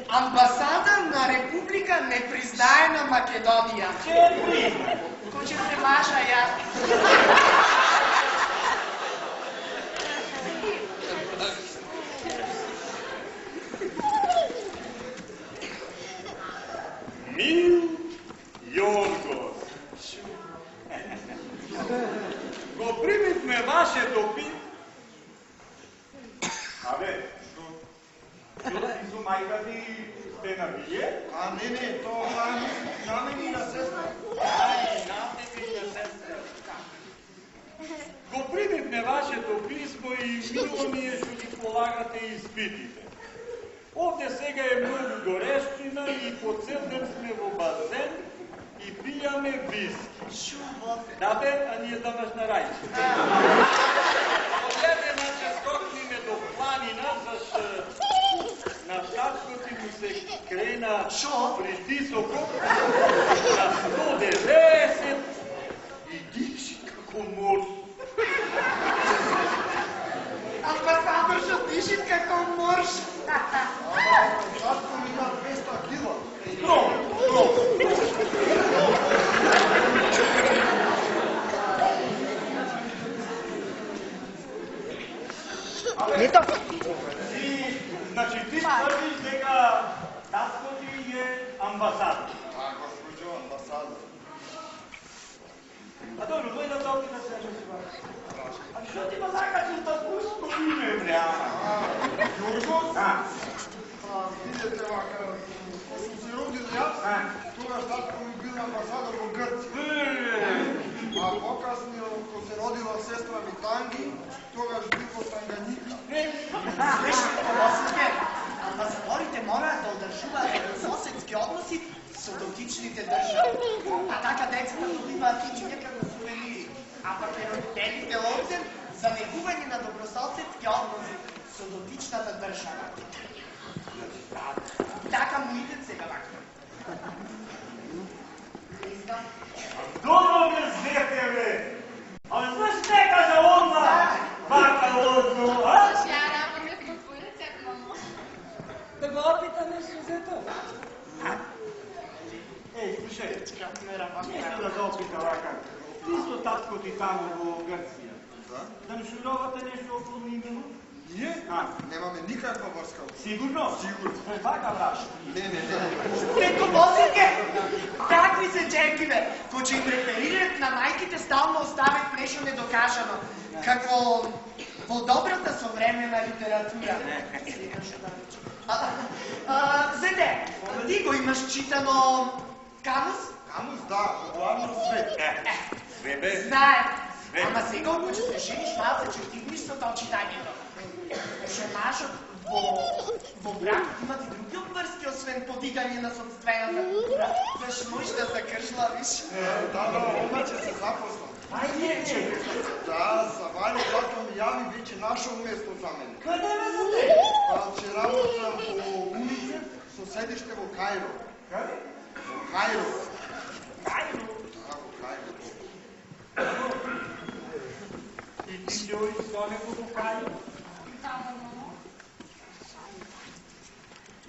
Амбасада на Република непризнаена Македонија. Кој ќе се маша ја? Мил Јоргос. Го примивме вашето пит. Абе, што ти со мајка ти сте на бие? А не, тоа на мене и на сестра. Го примивме вашето писмо и мило ми е што ги полагате изпитите. Овде сега е многу горешчина и по цел ден сме во базен и пијаме виски. Шубо. Да бе, а ние дамаш на рајче. Одедена ќе скокниме до планина, зашто на татко ти му се крена притисокот на 190 и диши како мор. Амбасадоршо диши како морш. Татко ми има 200 кила. Ето. Значи ти тврдиш дека татко ти е амбасадор. Госпожо амбасадор. А добро, дојде да опита се А што ти ма закачиш да пусто име, бре? Јоргос? Видете вака, кога сум се родил јас, тогаш татко ми бил амбасадор во Грција. А покасно, кога се родила сестра ми Танги, тогаш бил во Танганика. Амбасадорите мораат да одржуваат добрососедски односи со дотичните држави. А така децата добиваат и некако сувенири. А пак и родителите орден за негување на добрососедски односи со дотичната држава. Така му иде сега вака. Не знам. Добро ме зете, бе! Абе, знаеш нека за онда вака лозно, а? Ја работам во твоја церква. Да го опита нешто зето. Слушај, нешто да опита вака. Ти со татко ти таму во Грција. Да не шуровате нешто околу имено? Ние немаме никаква врска. Сигурно? Сигурно. Вака, браш. Не. Тетко Босилке, такви се джерки, бе, ко че им реферират на майките, стално оставят нещо недокажано. Какво во добрата современна литература. Зете, ти го имаш читано Камус? Камус, да, главно свет. Свебе. Знае. Ама сега, ако че се жениш, малко че вдигнеш со това читанието. Женашът во брак имат и други обвърски, освен подигане на собствената култура. Заш може да се кършлавиш. Да, обаче се запознам. Айде. Да, Валя, зато ми яви вече нашо место за мен. Къде ме за те? Че работам по улице со седище во Кајро. Къде? Во Кајро. Кајро. Да, во Кајро. И ти ќе оди со него во Кајро?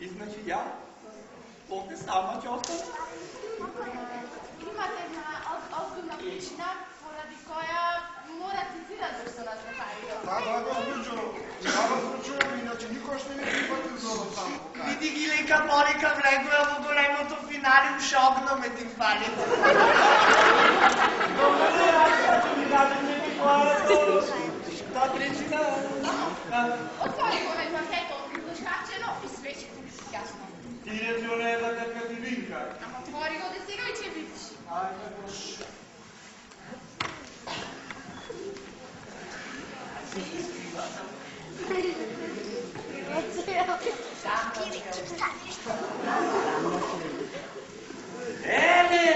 И значи ја, овде сама ќе остане? Имате една озбилна причина, поради која морате ти да дојдеш со нас во Кајро. Да, госpođo, ја вас почувам, иначе никош не ми припатил за да сам во Кајро. Види ги лека Моника влегува во големото финале, уште огномет им фали. Добре, аз ќе ми кажете ми која е та причина. Отвори го на пакето, приглушкачено и све ќе ти биде јасно. Ти рече не е да те кативинка. Ама отвори го да сега и ќе видиш. Ајде, бош. Еле!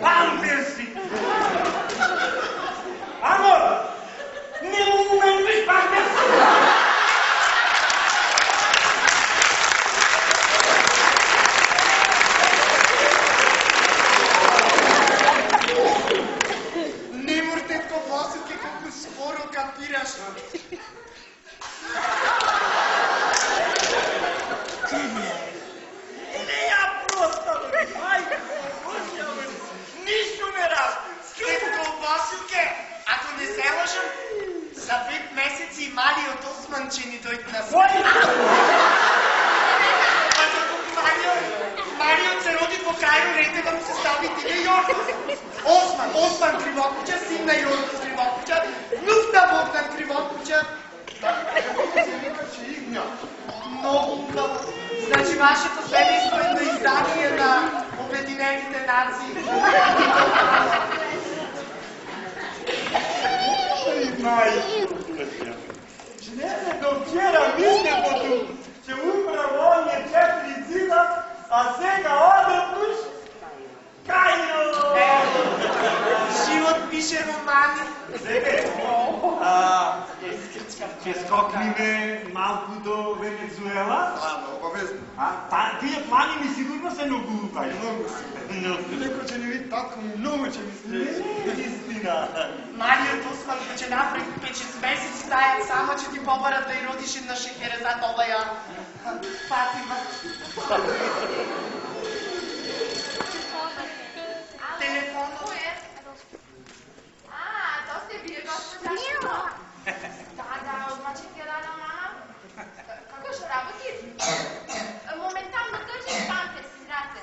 Памте си! Амо! Не умем виж памте си! Не морте ко Босилке, колку скоро капираш. Не ја просто! Ајде, Боже, нищо не разбира! Тетко Босилке, ако не се лъжам, за 5 месеци Мали от Османче ни дойде на свет. Марио се роди по Кајро, рете да му се стави тига Јордан. Осман Кривокуча, син на Јордан Кривокуча, внук на Богдан Кривокуча. Се викаше Игня. Много хубаво. Значи вашето семейство е на издание на Обединените нации. Не, до вчера мисле по тук, че управо оние 4 зида, а сега одат уж Кајро! Живот пише романи. Ќе скокниме малку до Венецуела? Обавезно. Тие плани ми сигурно се многу убави. Много си. Леко че не ви татко ми много че ми смеси. Истина. Мариот Осман, че напред 5-6 месеци стајат само, че ти побарат да и родиш една шехереза оваја Фатима. Телефон. Кој е? То сте вие, госпожа Шило? Да, значи ти е дадал мама. Како ще работи? Моментално тъжи пампер си, здрасте.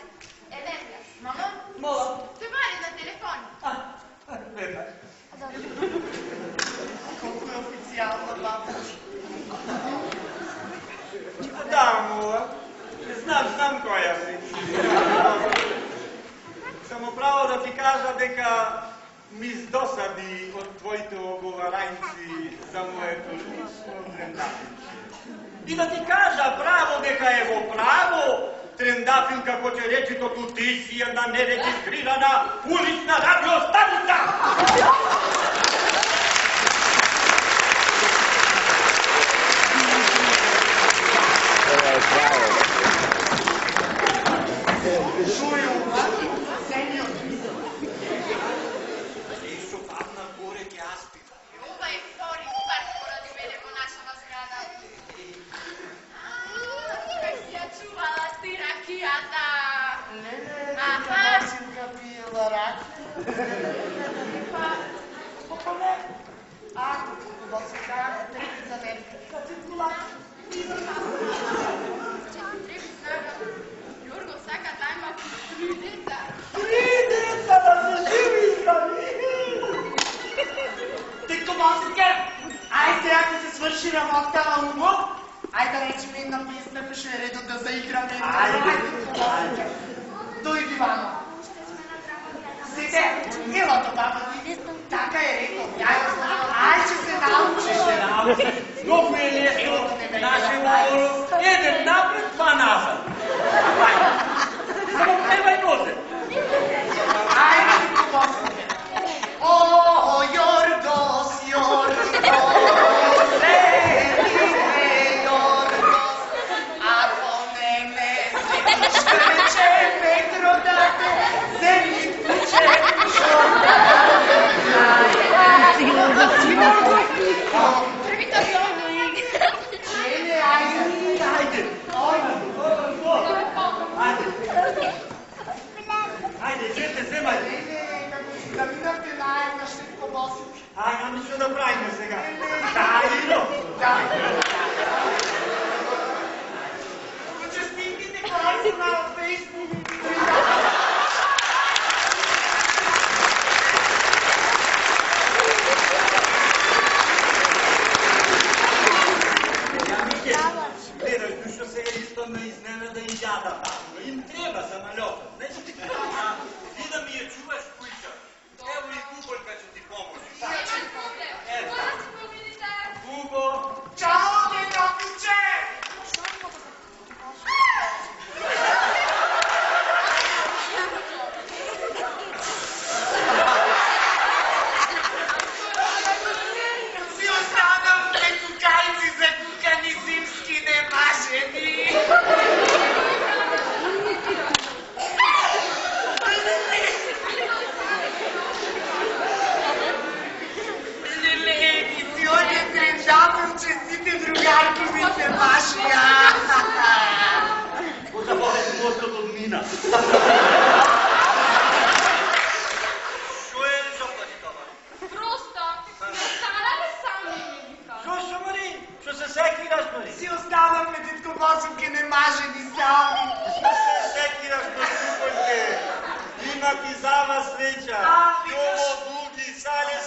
Елена, мама? Мола. Товари на телефон. Веднаш. Колко е официална баба. Да, мола. Знам која си. Само право да ти кажа дека ми здосади од твоите оговарањци за моето лично трендапилче. И да ти кажа право дека е во право трендапил, како ќе речетото, ти си една нерегистрирана улична радиостаница! Чуј ова, сениот. Ишо падна горе ќе аспи. Ова е втори пат поради мене во нашава зграда. Кај си ја чувала ти ракијата? Босилка пиела рак. Ако го сега трети за мен. Jorgo, saka tajma 3 deca. 3 деца да се живи сами! Тетко Босичке, ай сега да се свърши работа на умо. Ай да речем една песня, пише редо да заиграме. Айде. Дойди, Вано. Сите, ела то баба ти. Така е рекол. Ай, че се научиш. Много е лесно, наши Лоро. Едем напред, два назад. Само плевай нозе. Айде, Тетко Босичке. О, Йоргос, Йоргос, летите, Йоргос, ако не ме следиш, кръче, Петро да те вземи ключе, Тревита зона. Челе, айде, айде, Айде, жете, вземайте. Еле, како си заминате наеднаш, Тетко Босичке. Ай, ами што да правиме сега? Дајно. Честитите крај на Фейсбук. Гледаш, душо сега искам да изненада и жада там. Им треба самолетът. Значи ти ти да ми я чуваш кујча. Ево и Гуголька ќе ти помогне. Ето. Гуго. Чао, дедовиче! Си останам преку кајци за кукани зимски немажени. Едиционен тренжател, честите другарки ми се вашия. Позабавете мозгът от мина. Шо е заплати това? Просто, стара ли сами ми вика? Шо Мари? Шо се секираш, Мари? Си останахме, Тетко Босичке, немажени сами. Шо се секираш, Гугольке? Има ти зама среća. Јово, дуги, сале,